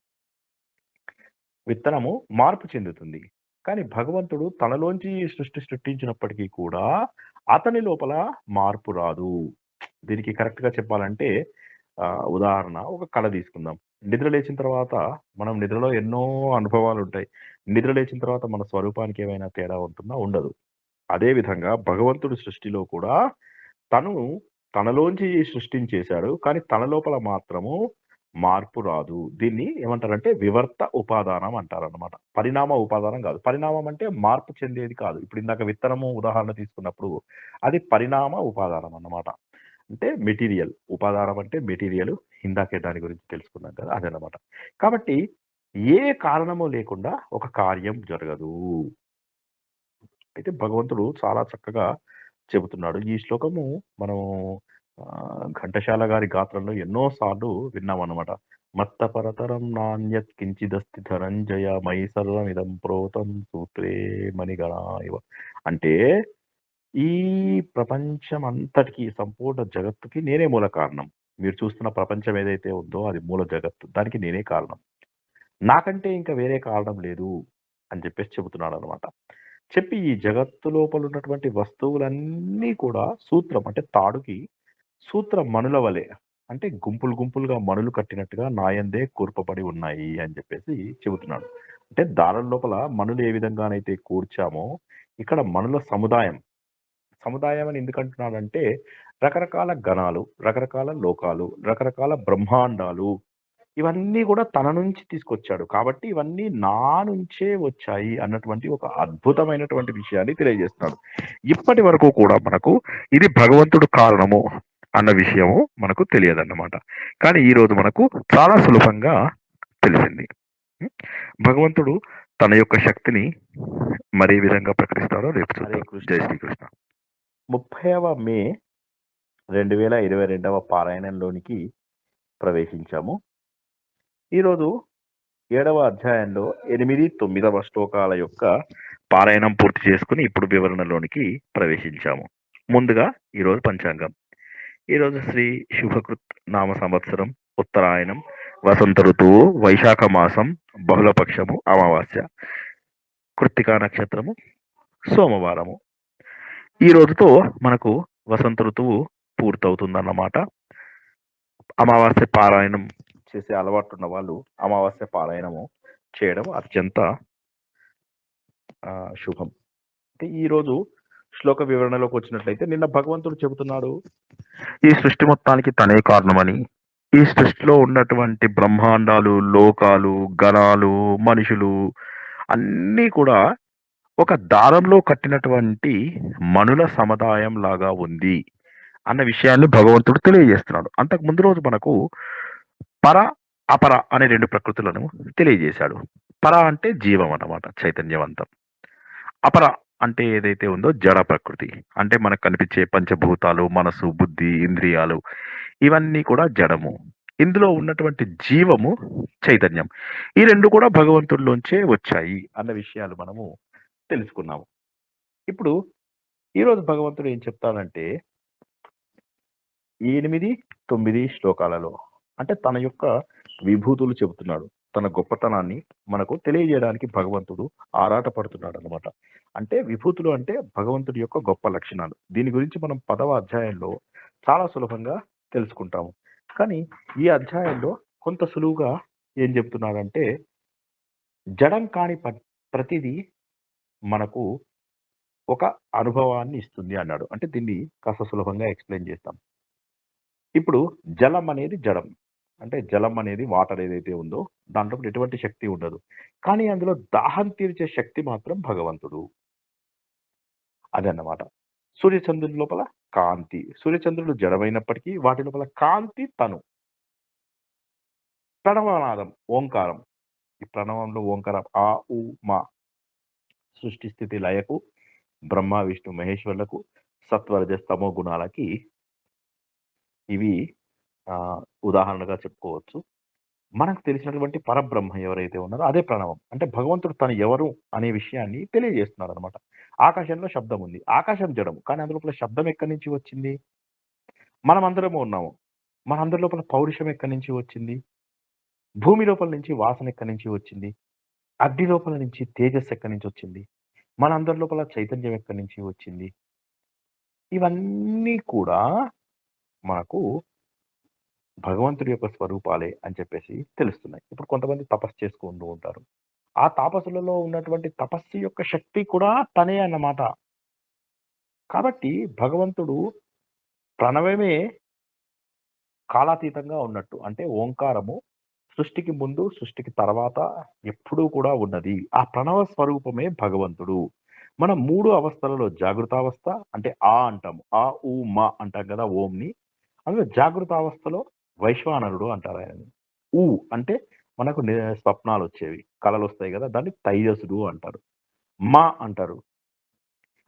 విత్తనము మార్పు చెందుతుంది. కానీ భగవంతుడు తనలోంచి సృష్టించినప్పటికీ కూడా అతని లోపల మార్పు రాదు. దీనికి కరెక్ట్‌గా చెప్పాలంటే ఉదాహరణ ఒక కళ తీసుకుందాం. నిద్ర లేచిన తర్వాత మనం నిద్రలో ఎన్నో అనుభవాలుంటాయి. నిద్ర లేచిన తర్వాత మన స్వరూపానికి ఏమైనా తేడా ఉంటుందా? ఉండదు. అదే విధంగా భగవంతుడి సృష్టిలో కూడా తను తనలోంచి సృష్టించేశాడు. కానీ తన లోపల మాత్రము మార్పు రాదు. దీన్ని ఏమంటారంటే వివర్త ఉపాదానం అంటారనమాట. పరిణామ ఉపాదానం కాదు. పరిణామం అంటే మార్పు చెందేది కాదు. ఇప్పుడు ఇందాక విత్తనము ఉదాహరణ తీసుకున్నప్పుడు అది పరిణామ ఉపాదానం అన్నమాట. అంటే మెటీరియల్. ఉపాదానం అంటే మెటీరియల్. ఇందాకే దాని గురించి తెలుసుకున్నాం కదా! అదనమాట. కాబట్టి ఏ కారణము లేకుండా ఒక కార్యం జరగదు. అయితే భగవంతుడు చాలా చక్కగా చెబుతున్నాడు. ఈ శ్లోకము మనం ఘంటసాల గారి గాత్రంలో ఎన్నో సార్లు విన్నామనమాట. మత్త పరతరం నాన్యత్ కించిదస్తి ధనంజయ మయి సర్వమిదం ప్రోతం సూత్రే మణిగణా ఇవ. అంటే ఈ ప్రపంచమంతటికి సంపూర్ణ జగత్తుకి నేనే మూల కారణం. మీరు చూస్తున్న ప్రపంచం ఏదైతే ఉందో అది మూల జగత్తు. దానికి నేనే కారణం. నాకంటే ఇంకా వేరే కారణం లేదు అని చెప్పేసి చెబుతున్నాడనమాట. చెప్పి ఈ జగత్తు లోపల ఉన్నటువంటి వస్తువులన్నీ కూడా సూత్రం అంటే తాడుకి సూత్ర మణుల వలె అంటే గుంపులు గుంపులుగా మణులు కట్టినట్టుగా నాయందే కూర్పబడి ఉన్నాయి అని చెప్పేసి చెబుతున్నాడు. అంటే దారం లోపల మణులు ఏ విధంగానైతే కూర్చామో ఇక్కడ మణుల సముదాయం. సముదాయం అని ఎందుకంటున్నాడంటే రకరకాల గణాలు, రకరకాల లోకాలు, రకరకాల బ్రహ్మాండాలు ఇవన్నీ కూడా తన నుంచి తీసుకొచ్చాడు. కాబట్టి ఇవన్నీ నా నుంచే వచ్చాయి అన్నటువంటి ఒక అద్భుతమైనటువంటి విషయాన్ని తెలియజేస్తున్నాడు. ఇప్పటి వరకు కూడా మనకు ఇది భగవంతుడు కారణము అన్న విషయము మనకు తెలియదన్నమాట. కానీ ఈరోజు మనకు చాలా సులభంగా తెలిసింది. హ్మ్. భగవంతుడు తన యొక్క శక్తిని మరే విధంగా ప్రకటిస్తాడో రేపు హరే చూద్దాం. కృష్ణ. జై శ్రీకృష్ణ. 30వ మే 2022వ పారాయణంలోనికి ప్రవేశించాము. ఈరోజు 7వ అధ్యాయంలో 8, 9వ శ్లోకాల యొక్క పారాయణం పూర్తి చేసుకుని ఇప్పుడు వివరణలోనికి ప్రవేశించాము. ముందుగా ఈరోజు పంచాంగం. ఈరోజు శ్రీ శుభకృత్ నామ సంవత్సరం ఉత్తరాయణం వసంత ఋతువు వైశాఖ మాసం బహుళపక్షము అమావాస్య కృత్తికా నక్షత్రము సోమవారము. ఈ రోజుతో మనకు వసంత ఋతువు పూర్తవుతుందన్నమాట. అమావాస్య పారాయణం చేసే అలవాటున్న వాళ్ళు అమావాస్య పారాయణము చేయడం అత్యంత శుభం. అంటే ఈరోజు శ్లోక వివరణలోకి వచ్చినట్లయితే నిన్న భగవంతుడు చెబుతున్నాడు ఈ సృష్టి మొత్తానికి తనే కారణమని, ఈ సృష్టిలో ఉన్నటువంటి బ్రహ్మాండాలు, లోకాలు, గణాలు, మనుషులు అన్నీ కూడా ఒక దారంలో కట్టినటువంటి మణుల సముదాయం లాగా ఉంది అన్న విషయాన్ని భగవంతుడు తెలియజేస్తున్నాడు. అంతకు ముందు రోజు మనకు పర అపర అనే రెండు ప్రకృతులను తెలియజేశాడు. పర అంటే జీవం అన్నమాట, చైతన్యవంతం. అపర అంటే ఏదైతే ఉందో జడ ప్రకృతి. అంటే మనకు కనిపించే పంచభూతాలు, మనసు, బుద్ధి, ఇంద్రియాలు ఇవన్నీ కూడా జడము. ఇందులో ఉన్నటువంటి జీవము చైతన్యం. ఈ రెండు కూడా భగవంతుడిలోంచే వచ్చాయి అన్న విషయాలు మనము తెలుసుకున్నాము. ఇప్పుడు ఈరోజు భగవంతుడు ఏం చెప్తాడంటే 8, 9 శ్లోకాలలో అంటే తన యొక్క విభూతులు చెబుతున్నాడు. తన గొప్పతనాన్ని మనకు తెలియజేయడానికి భగవంతుడు ఆరాటపడుతున్నాడు అనమాట. అంటే విభూతులు అంటే భగవంతుడి యొక్క గొప్ప లక్షణాలు. దీని గురించి మనం 10వ అధ్యాయంలో చాలా సులభంగా తెలుసుకుంటాము. కానీ ఈ అధ్యాయంలో కొంత సులువుగా ఏం చెప్తున్నాడంటే జడం కాని ప్రతిదీ మనకు ఒక అనుభవాన్ని ఇస్తుంది అన్నాడు. అంటే దీన్ని కాస్త సులభంగా ఎక్స్‌ప్లెయిన్ చేస్తాం. ఇప్పుడు జలం అనేది జడం. అంటే జలం అనేది వాటర్ ఏదైతే ఉందో దాంట్లో ఎటువంటి శక్తి ఉండదు. కానీ అందులో దాహం తీర్చే శక్తి మాత్రం భగవంతుడు. అదన్నమాట. సూర్యచంద్రుని లోపల కాంతి. సూర్యచంద్రులు జడమైనప్పటికీ వాటి లోపల కాంతి తను. ప్రణవనాదం ఓంకారం. ఈ ప్రణవంలో ఓంకారం ఆ, ఉ, మా సృష్టి స్థితి లయకు బ్రహ్మ, విష్ణు, మహేశ్వరులకు సత్వరజస్తమో గుణాలకి ఇవి ఉదాహరణగా చెప్పుకోవచ్చు. మనకు తెలిసినటువంటి పరబ్రహ్మ ఎవరైతే ఉన్నారో అదే ప్రణవం. అంటే భగవంతుడు తను ఎవరు అనే విషయాన్ని తెలియజేస్తున్నాడనమాట. ఆకాశంలో శబ్దం ఉంది. ఆకాశం జడము. కానీ అందులోపల శబ్దం ఎక్కడి నుంచి వచ్చింది? మనమందరము ఉన్నాము. మనందరి లోపల పౌరుషం ఎక్కడి నుంచి వచ్చింది? భూమి లోపల నుంచి వాసన ఎక్కడి నుంచి వచ్చింది? అగ్ని లోపల నుంచి తేజస్సు ఎక్కడి నుంచి వచ్చింది? మనందరి లోపల చైతన్యం ఎక్కడి నుంచి వచ్చింది? ఇవన్నీ కూడా మనకు భగవంతుడి యొక్క స్వరూపాలే అని చెప్పేసి తెలుస్తున్నాయి. ఇప్పుడు కొంతమంది తపస్సు చేసుకుంటూ ఉంటారు. ఆ తాపసులలో ఉన్నటువంటి తపస్సు యొక్క శక్తి కూడా తనే అన్నమాట. కాబట్టి భగవంతుడు ప్రణవమే కాలాతీతంగా ఉన్నట్టు. అంటే ఓంకారము సృష్టికి ముందు, సృష్టికి తర్వాత ఎప్పుడూ కూడా ఉన్నది. ఆ ప్రణవ స్వరూపమే భగవంతుడు. మనం 3 అవస్థలలో జాగృతావస్థ అంటే ఆ అంటాము. ఆ, ఉ, మ అంటాం కదా ఓంని. అందులో జాగృతావస్థలో వైశ్వానరుడు అంటారు ఆయనని. ఉ అంటే మనకు స్వప్నాలొచ్చేవి. కలలొస్తాయి గదా! దాన్ని తైజసుడు అంటారు. మ అంటారు.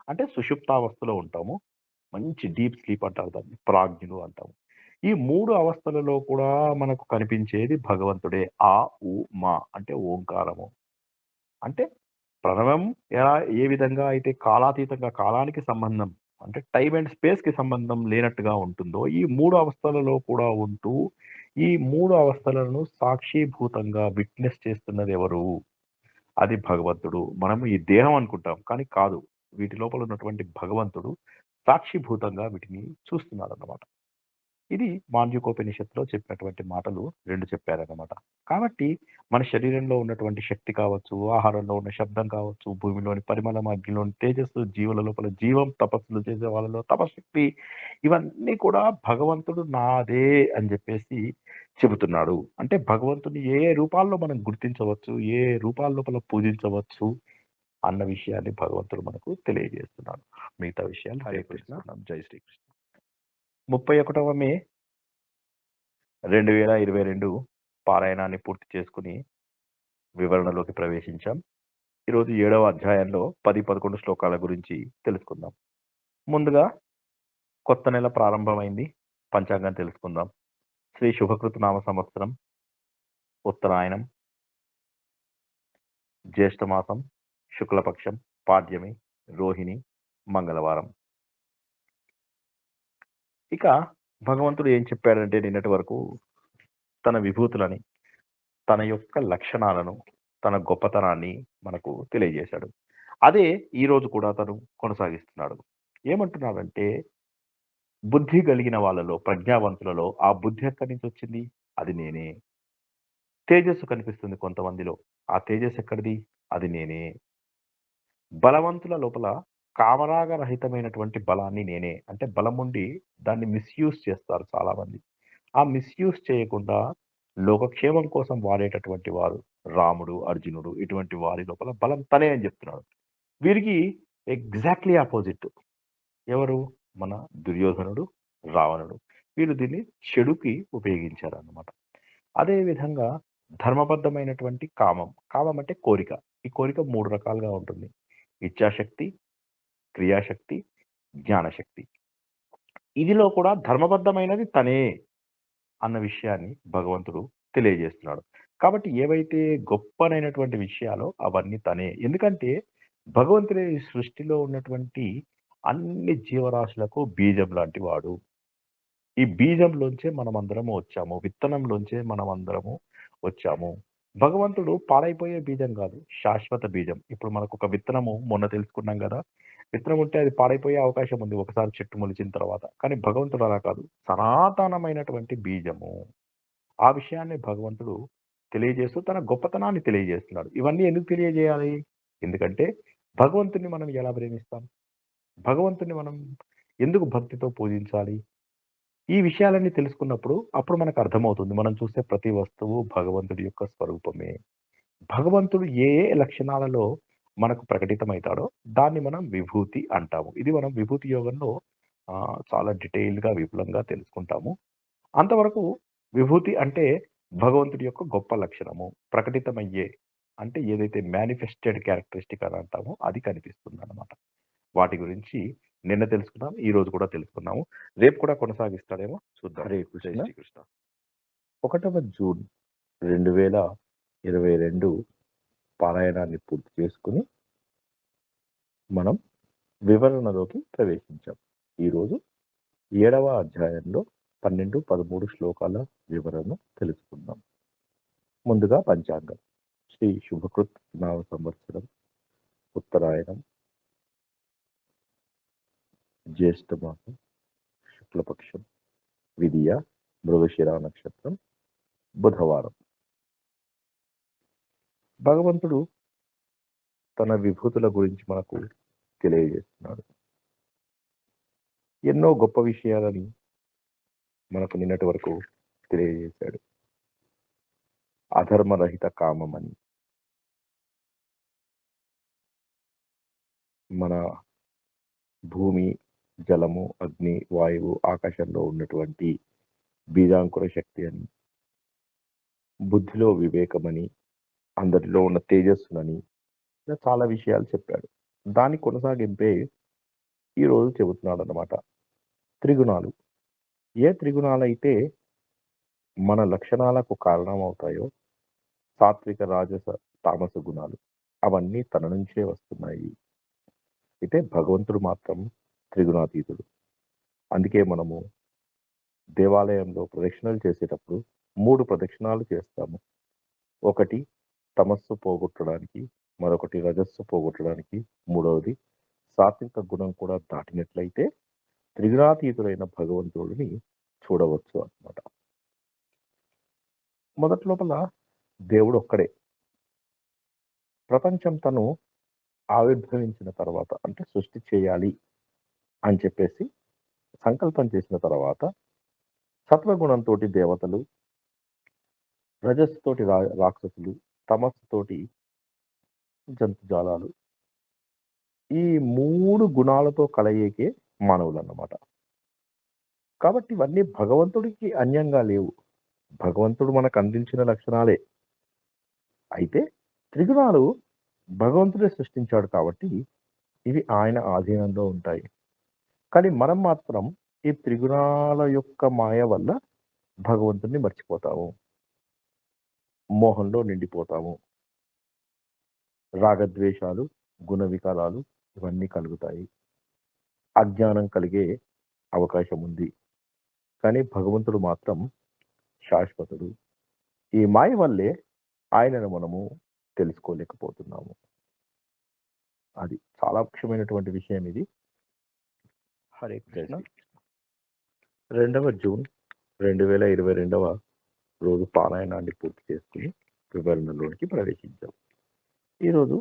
అంటే సుషుప్తావస్థలో ఉంటాము. మంచి డీప్ స్లీప్ అంటారు దాన్ని. ప్రాజ్ఞులు అంటాము. ఈ 3 అవస్థలలో కూడా మనకు కనిపించేది భగవంతుడే. ఆ, ఉ, మ అంటే ఓంకారము. అంటే ప్రణవం ఏ విధంగా అయితే కాలాతీతంగా కాలానికి సంబంధం అంటే టైమ్ అండ్ స్పేస్‌కి సంబంధం లేనట్టుగా ఉంటుందో, ఈ 3 అవస్థలలో కూడా ఉంటూ, ఈ 3 అవస్థలను సాక్షీభూతంగా విట్‌నెస్ చేస్తున్నది ఎవరు? అది భగవంతుడు. మనం ఈ దేహం అనుకుంటాం. కానీ కాదు. వీటి లోపల ఉన్నటువంటి భగవంతుడు సాక్షిభూతంగా వీటిని చూస్తున్నాడన్నమాట. ఇది మాండ్యూకోపనిషత్తులో చెప్పినటువంటి మాటలు 2 చెప్పారన్నమాట. కాబట్టి మన శరీరంలో ఉన్నటువంటి శక్తి కావచ్చు, ఆహారంలో ఉన్న శబ్దం కావచ్చు, భూమిలోని పరిమళం, అగ్నిలోని తేజస్సు, జీవుల లోపల జీవం, తపస్సులు చేసే వాళ్ళలో తపశక్తి ఇవన్నీ కూడా భగవంతుడు నాదే అని జెప్పేసి చెబుతున్నాడు. అంటే భగవంతుడిని ఏ ఏ రూపాల్లో మనం గుర్తించవచ్చు, ఏ రూపాల లోపల పూజించవచ్చు అన్న విషయాన్ని భగవంతుడు మనకు తెలియజేస్తున్నాడు. మిగతా విషయాలు హరే రేపు కృష్ణ. తెలుసుకుందాం. జై శ్రీకృష్ణ. 31వ మే 2022 పారాయణాన్ని పూర్తి చేసుకొని వివరణలోకి ప్రవేశించాం. ఈరోజు 7వ అధ్యాయంలో 10, 11 శ్లోకాల గురించి తెలుసుకుందాం. ముందుగా కొత్త నెల ప్రారంభమైంది. పంచాంగం తెలుసుకుందాం. శ్రీ శుభకృత నామ సంవత్సరం, ఉత్తరాయణం, జ్యేష్ఠమాసం, శుక్లపక్షం, పాడ్యమి, రోహిణి, మంగళవారం. ఇక భగవంతుడు ఏం చెప్పాడంటే నిన్నటి వరకు తన విభూతులని, తన యొక్క లక్షణాలను, తన గొప్పతనాన్ని మనకు తెలియజేశాడు. అదే ఈరోజు కూడా తను కొనసాగిస్తున్నాడు. ఏమంటున్నాడంటే, బుద్ధి కలిగిన వాళ్ళలో, ప్రజ్ఞావంతులలో ఆ బుద్ధి ఎక్కడి నుంచొచ్చింది? అది నేనే. తేజస్సు కనిపిస్తుంది కొంతమందిలో. ఆ తేజస్సు ఎక్కడిది? అది నేనే. బలవంతుల లోపల కామరాగ రహితమైనటువంటి బలాన్ని నేనే. అంటే బలముండి దాన్ని మిస్‌యూజ్ చేస్తారు చాలామంది. ఆ మిస్‌యూజ్ చేయకుండా లోకక్షేమం కోసం వాడేటటువంటి వారు రాముడు, అర్జునుడు ఇటువంటి వారి లోపల బలం తనే అని చెప్తున్నాడు. వీరికి ఎగ్జాక్ట్‌లీ అపోజిట్. ఎవరు? మన దుర్యోధనుడు, రావణుడు. వీరు దీన్ని చెడుకి ఉపయోగించారన్నమాట. అదే విధంగా ధర్మబద్ధమైనటువంటి కామం. కామం అంటే కోరిక. ఈ కోరిక 3 రకాలుగా ఉంటుంది. ఇచ్ఛాశక్తి, క్రియాశక్తి, జ్ఞానశక్తి. ఇదిలో కూడా ధర్మబద్ధమైనది తనే అన్న విషయాన్ని భగవంతుడు తెలియజేస్తున్నాడు. కాబట్టి ఏవైతే గొప్పనైనటువంటి విషయాలో అవన్నీ తనే. ఎందుకంటే భగవంతుడే ఈ సృష్టిలో ఉన్నటువంటి అన్ని జీవరాశులకు బీజం లాంటి వాడు. ఈ బీజంలోంచే మనమందరము వచ్చాము. విత్తనంలోంచే మనమందరము వచ్చాము. భగవంతుడు పాడైపోయే బీజం గాదు. శాశ్వత బీజం. ఇప్పుడు మనకొక విత్తనము మొన్న తెలుసుకున్నాం గదా! విత్తనం ఉంటే అది పాడైపోయే అవకాశం ఉంది. ఒకసారి చెట్టు మొలిచిన తర్వాత. కానీ భగవంతుడు అలా కాదు. సనాతనమైనటువంటి బీజము. ఆ విషయాన్ని భగవంతుడు తెలియజేస్తూ తన గొప్పతనాన్ని తెలియజేస్తున్నాడు. ఇవన్నీ ఎందుకు తెలియజేయాలి? ఎందుకంటే భగవంతుడిని మనం ఎలా ప్రేమిస్తాం? భగవంతుడిని మనం ఎందుకు భక్తితో పూజించాలి? ఈ విషయాలన్నీ తెలుసుకున్నప్పుడు అప్పుడు మనకు అర్థమవుతుంది. మనం చూసే ప్రతి వస్తువు భగవంతుడి యొక్క స్వరూపమే. భగవంతుడు ఏ ఏ లక్షణాలలో మనకు ప్రకటితమైతాడో దాన్ని మనం విభూతి అంటాము. ఇది మనం విభూతి యోగంలో చాలా డీటెయిల్డ్‌గా, విపులంగా తెలుసుకుంటాము. అంతవరకు విభూతి అంటే భగవంతుడి యొక్క గొప్ప లక్షణము. ప్రకటితమయ్యే అంటే ఏదైతే మేనిఫెస్టెడ్ క్యారెక్టరిస్టిక్ అని అంటామో అది కనిపిస్తుందన్నమాట. వాటి గురించి నిన్న తెలుసుకున్నాం. ఈరోజు కూడా తెలుసుకున్నాము. రేపు కూడా కొనసాగిస్తాడేమో చూద్దాం. హరే జై కృష్ణ. శ్రీకృష్ణ. 1వ జూన్ 2022 పారాయణాన్ని పూర్తి చేసుకొని మనం వివరణలోకి ప్రవేశించాం. ఈరోజు 7వ అధ్యాయంలో 12, 13 శ్లోకాల వివరణ తెలుసుకుందాం. ముందుగా పంచాంగం. శ్రీ శుభకృత్ నామ సంవత్సరం, ఉత్తరాయణం, జ్యేష్ఠమాసం, శుక్లపక్షం, విదియ, మృగశిర నక్షత్రం, బుధవారం. భగవంతుడు తన విభూతుల గురించి మనకు తెలియజేస్తున్నాడు. ఎన్నో గొప్ప విషయాలని మనకు నిన్నటి వరకు తెలియజేశాడు. అధర్మరహిత కామం అని. మన భూమి, జలము, అగ్ని, వాయువు, ఆకాశంలో ఉన్నటువంటి బీజాంకుర శక్తి అని, బుద్ధిలో వివేకమని, అందరిలో ఉన్న తేజస్సునని, ఇలా చాలా విషయాలు చెప్పాడు. దాని కొనసాగింపే ఈరోజు చెబుతున్నాడు అన్నమాట. త్రిగుణాలు. ఏ త్రిగుణాలైతే మన లక్షణాలకు కారణమవుతాయో, సాత్విక, రాజస, తామస గుణాలు, అవన్నీ తన నుంచే వస్తున్నాయి. అయితే భగవంతుడు మాత్రం త్రిగుణాతీతుడు. అందుకే మనము దేవాలయంలో ప్రదక్షిణలు చేసేటప్పుడు 3 ప్రదక్షిణాలు చేస్తాము. ఒకటి తమస్సు పోగొట్టడానికి, మరొకటి రజస్సు పోగొట్టడానికి, మూడవది సాత్విక గుణం కూడా దాటినట్లయితే త్రిగుణాతీతుడైన భగవంతుడిని చూడవచ్చు అన్నమాట. మొదటి లోపల దేవుడు ఒక్కడే. ప్రపంచం తను ఆవిర్భవించిన తర్వాత, అంటే సృష్టి చేయాలి అని చెప్పేసి సంకల్పం చేసిన తర్వాత, సత్వగుణంతో దేవతలు, రజస్సుతోటి రాక్షసులు, తమస్సుతోటి జంతుజాలాలు, ఈ 3 గుణాలతో కలయికే మానవులు అన్నమాట. కాబట్టి ఇవన్నీ భగవంతుడికి అన్యంగా లేవు. భగవంతుడు మనకు అందించిన లక్షణాలే. అయితే త్రిగుణాలు భగవంతుడే సృష్టించాడు కాబట్టి ఇవి ఆయన ఆధీనంలో ఉంటాయి. కానీ మనం మాత్రం ఈ త్రిగుణాల యొక్క మాయ వల్ల భగవంతుడిని మర్చిపోతాము. మోహంలో నిండిపోతాము. రాగద్వేషాలు, గుణ వికారాలు ఇవన్నీ కలుగుతాయి. అజ్ఞానం కలిగే అవకాశం ఉంది. కానీ భగవంతుడు మాత్రం శాశ్వతుడు. ఈ మాయ వల్లే ఆయనను మనము తెలుసుకోలేకపోతున్నాము. అది చాలా ముఖ్యమైనటువంటి విషయం ఇది. హరే కృష్ణ. 2వ జూన్ 2022వ రోజు పారాయణాన్ని పూర్తి చేసుకుని వివరణలోనికి ప్రవేశించాం. ఈరోజు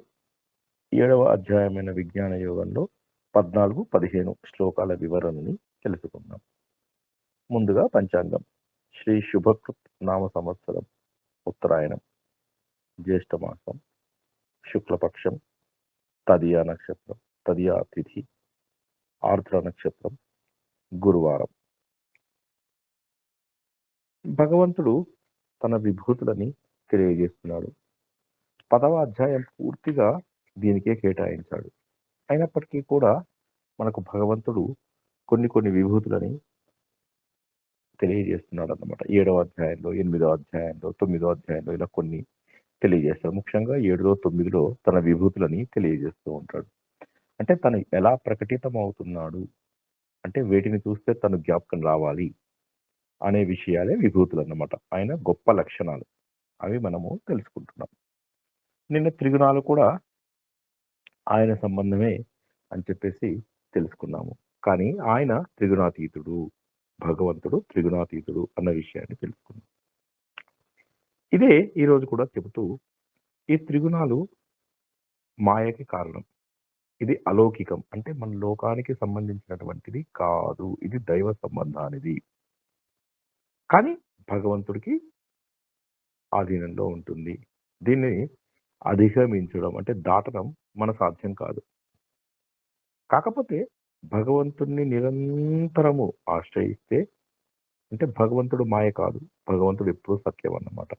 7వ అధ్యాయమైన విజ్ఞాన యోగంలో 14, 15 శ్లోకాల వివరణని తెలుసుకుందాం. ముందుగా పంచాంగం. శ్రీ శుభకృత్ నామ సంవత్సరం, ఉత్తరాయణం, జ్యేష్ఠ మాసం, శుక్లపక్షం, తదియా నక్షత్రం, తదియా తిథి, ఆర్ద్ర నక్షత్రం, గురువారం. భగవంతుడు తన విభూతులని తెలియజేస్తున్నాడు. 10వ అధ్యాయం పూర్తిగా దీనికే కేటాయించాడు. అయినప్పటికీ కూడా మనకు భగవంతుడు కొన్ని విభూతులని తెలియజేస్తున్నాడు అన్నమాట. 7వ అధ్యాయంలో, 8వ అధ్యాయంలో, 9వ అధ్యాయంలో ఇలా కొన్ని తెలియజేస్తాడు. ముఖ్యంగా 7లో, 9లో తన విభూతులని తెలియజేస్తూ ఉంటాడు. అంటే తను ఎలా ప్రకటితం అవుతున్నాడు, అంటే వేటిని చూస్తే తను జ్ఞాపకం రావాలి అనే విషయాలే విభూతులు అన్నమాట. ఆయన గొప్ప లక్షణాలు అవి మనము తెలుసుకుంటున్నాం. నిన్న త్రిగుణాలు కూడా ఆయన సంబంధమే అని చెప్పేసి తెలుసుకున్నాము. కానీ ఆయన త్రిగుణాతీతుడు, భగవంతుడు త్రిగుణాతీతుడు అన్న విషయాన్ని తెలుసుకున్నాం. ఇదే ఈరోజు కూడా చెబుతూ, ఈ త్రిగుణాలు మాయకి కారణం. ఇది అలౌకికం, అంటే మన లోకానికి సంబంధించినటువంటిది కాదు. ఇది దైవ సంబంధానిది. కానీ భగవంతుడికి ఆధీనంలో ఉంటుంది. దీన్ని అధిగమించడం, అంటే దాటడం మన సాధ్యం కాదు. కాకపోతే భగవంతుణ్ణి నిరంతరము ఆశ్రయిస్తే, అంటే భగవంతుడు మాయ కాదు, భగవంతుడు ఎప్పుడూ సత్యం అన్నమాట.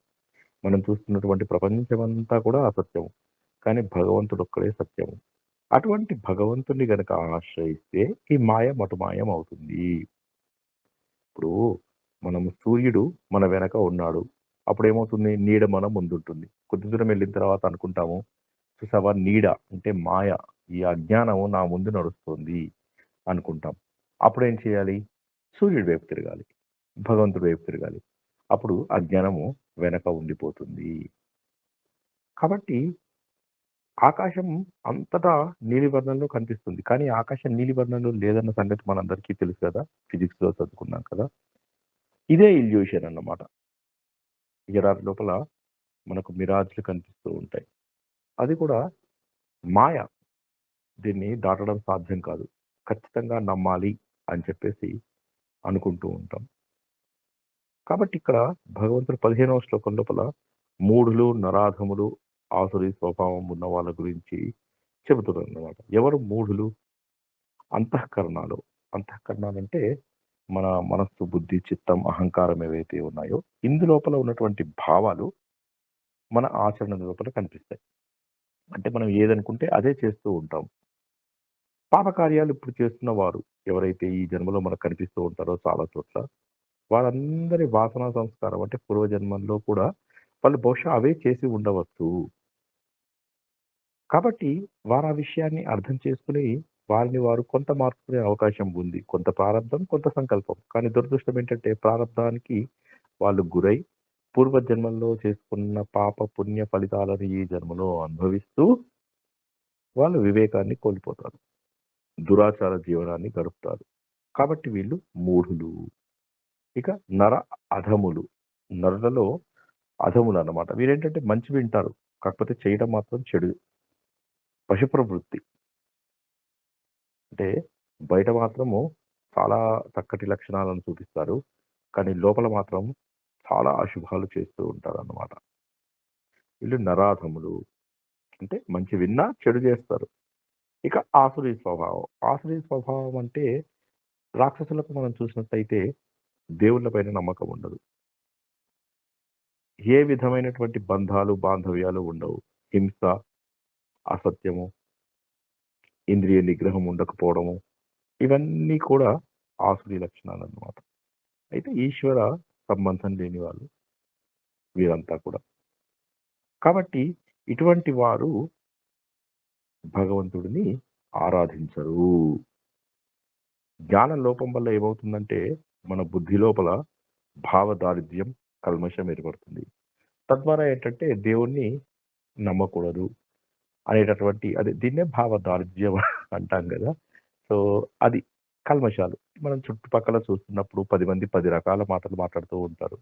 మనం చూస్తున్నటువంటి ప్రపంచమంతా కూడా అసత్యము, కానీ భగవంతుడు ఒక్కడే సత్యము. అటువంటి భగవంతుణ్ణి గనక ఆశ్రయిస్తే ఈ మాయ మటుమాయం అవుతుంది. ఇప్పుడు మనము సూర్యుడు మన వెనక ఉన్నాడు, అప్పుడు ఏమవుతుంది, నీడ మన ముందుంటుంది. కొద్ది దూరం వెళ్ళిన తర్వాత అనుకుంటాము, చూసావా నీడ అంటే మాయ, ఈ అజ్ఞానము నా ముందు నడుస్తుంది అనుకుంటాం. అప్పుడు ఏం చేయాలి, సూర్యుడి వైపు తిరగాలి, భగవంతుడి వైపు తిరగాలి. అప్పుడు అజ్ఞానము వెనక ఉండిపోతుంది. కాబట్టి ఆకాశం అంతటా నీలివర్ణంలో కనిపిస్తుంది, కానీ ఆకాశం నీలివర్ణంలో లేదన్న సంగతి మనందరికీ తెలుసు కదా, ఫిజిక్స్ లో చదువుకున్నాం కదా. ఇదే ఇల్యూషన్ అన్నమాట. ఎడారి లోపల మనకు మిరాజ్లు కనిపిస్తూ ఉంటాయి, అది కూడా మాయ. దీన్ని దాటడం సాధ్యం కాదు. ఖచ్చితంగా నమ్మాలి అని చెప్పేసి అనుకుంటూ ఉంటాం. కాబట్టి ఇక్కడ భగవంతుడు 15వ శ్లోకం లోపల మూఢులు, నరాధములు, ఆసురీ స్వభావం ఉన్న వాళ్ళ గురించి చెబుతున్నాడు అన్నమాట. ఎవరు మూఢులు? అంతఃకరణాలు. అంతఃకరణాలంటే మన మనస్సు, బుద్ధి, చిత్తం, అహంకారం ఏవైతే ఉన్నాయో ఇందులోపల ఉన్నటువంటి భావాలు మన ఆచరణ లోపల కనిపిస్తాయి. అంటే మనం ఏదనుకుంటే అదే చేస్తూ ఉంటాం. పాపకార్యాలు ఇప్పుడు చేస్తున్న వారు ఎవరైతే ఈ జన్మలో మనకు కనిపిస్తూ ఉంటారో చాలా చోట్ల, వారందరి వాసనా సంస్కారం అంటే పూర్వజన్మల్లో కూడా వాళ్ళు బహుశా అవే చేసి ఉండవచ్చు. కాబట్టి వారు ఆ విషయాన్ని అర్థం చేసుకుని వారిని వారు కొంత మార్చుకునే అవకాశం ఉంది. కొంత ప్రారంధం, కొంత సంకల్పం. కానీ దురదృష్టం ఏంటంటే ప్రారంధానికి వాళ్ళు గురై పూర్వజన్మల్లో చేసుకున్న పాప పుణ్య ఫలితాలను ఈ జన్మలో అనుభవిస్తూ వాళ్ళు వివేకాన్ని కోల్పోతారు. దురాచార జీవనాన్ని గడుపుతారు. కాబట్టి వీళ్ళు మూఢులు. ఇక నర అధములు. నరులలో అధములు అన్నమాట. వీరేంటంటే మంచి వింటారు. కాకపోతే చేయడం మాత్రం చెడు. పశుప్రవృత్తి. అంటే బయట మాత్రము చాలా చక్కటి లక్షణాలను చూపిస్తారు. కానీ లోపల మాత్రం చాలా అశుభాలు చేస్తూ ఉంటారన్నమాట. వీళ్ళు నరాధములు. అంటే మంచి విన్నా చెడు చేస్తారు. ఇక ఆసురీ స్వభావం. ఆసురీ స్వభావం అంటే రాక్షసులకు మనం చూసినట్టయితే దేవుళ్ళ పైన నమ్మకం ఉండదు. ఏ విధమైనటువంటి బంధాలు, బాంధవ్యాలు ఉండవు. హింస, అసత్యము, ఇంద్రియ నిగ్రహం ఉండకపోవడము ఇవన్నీ కూడా ఆసురీ లక్షణాలన్నమాట. అయితే ఈశ్వర సంబంధం లేని వాళ్ళు వీరంతా కూడా. కాబట్టి ఇటువంటి వారు భగవంతుడిని ఆరాధించరు. జ్ఞాన లోపం వల్ల ఏమవుతుందంటే మన బుద్ధి లోపల భావ దారిద్ర్యం, కల్మషం ఏర్పడుతుంది. తద్వారా ఏంటంటే దేవుణ్ణి నమ్మకూడదు అనేటటువంటి దీన్నే భావ దారిద్ర్యం అంటాం కదా. సో అది కల్మషాలు. మనం చుట్టుపక్కల చూస్తున్నప్పుడు 10 మంది 10 రకాల మాటలు మాట్లాడుతూ ఉంటారు.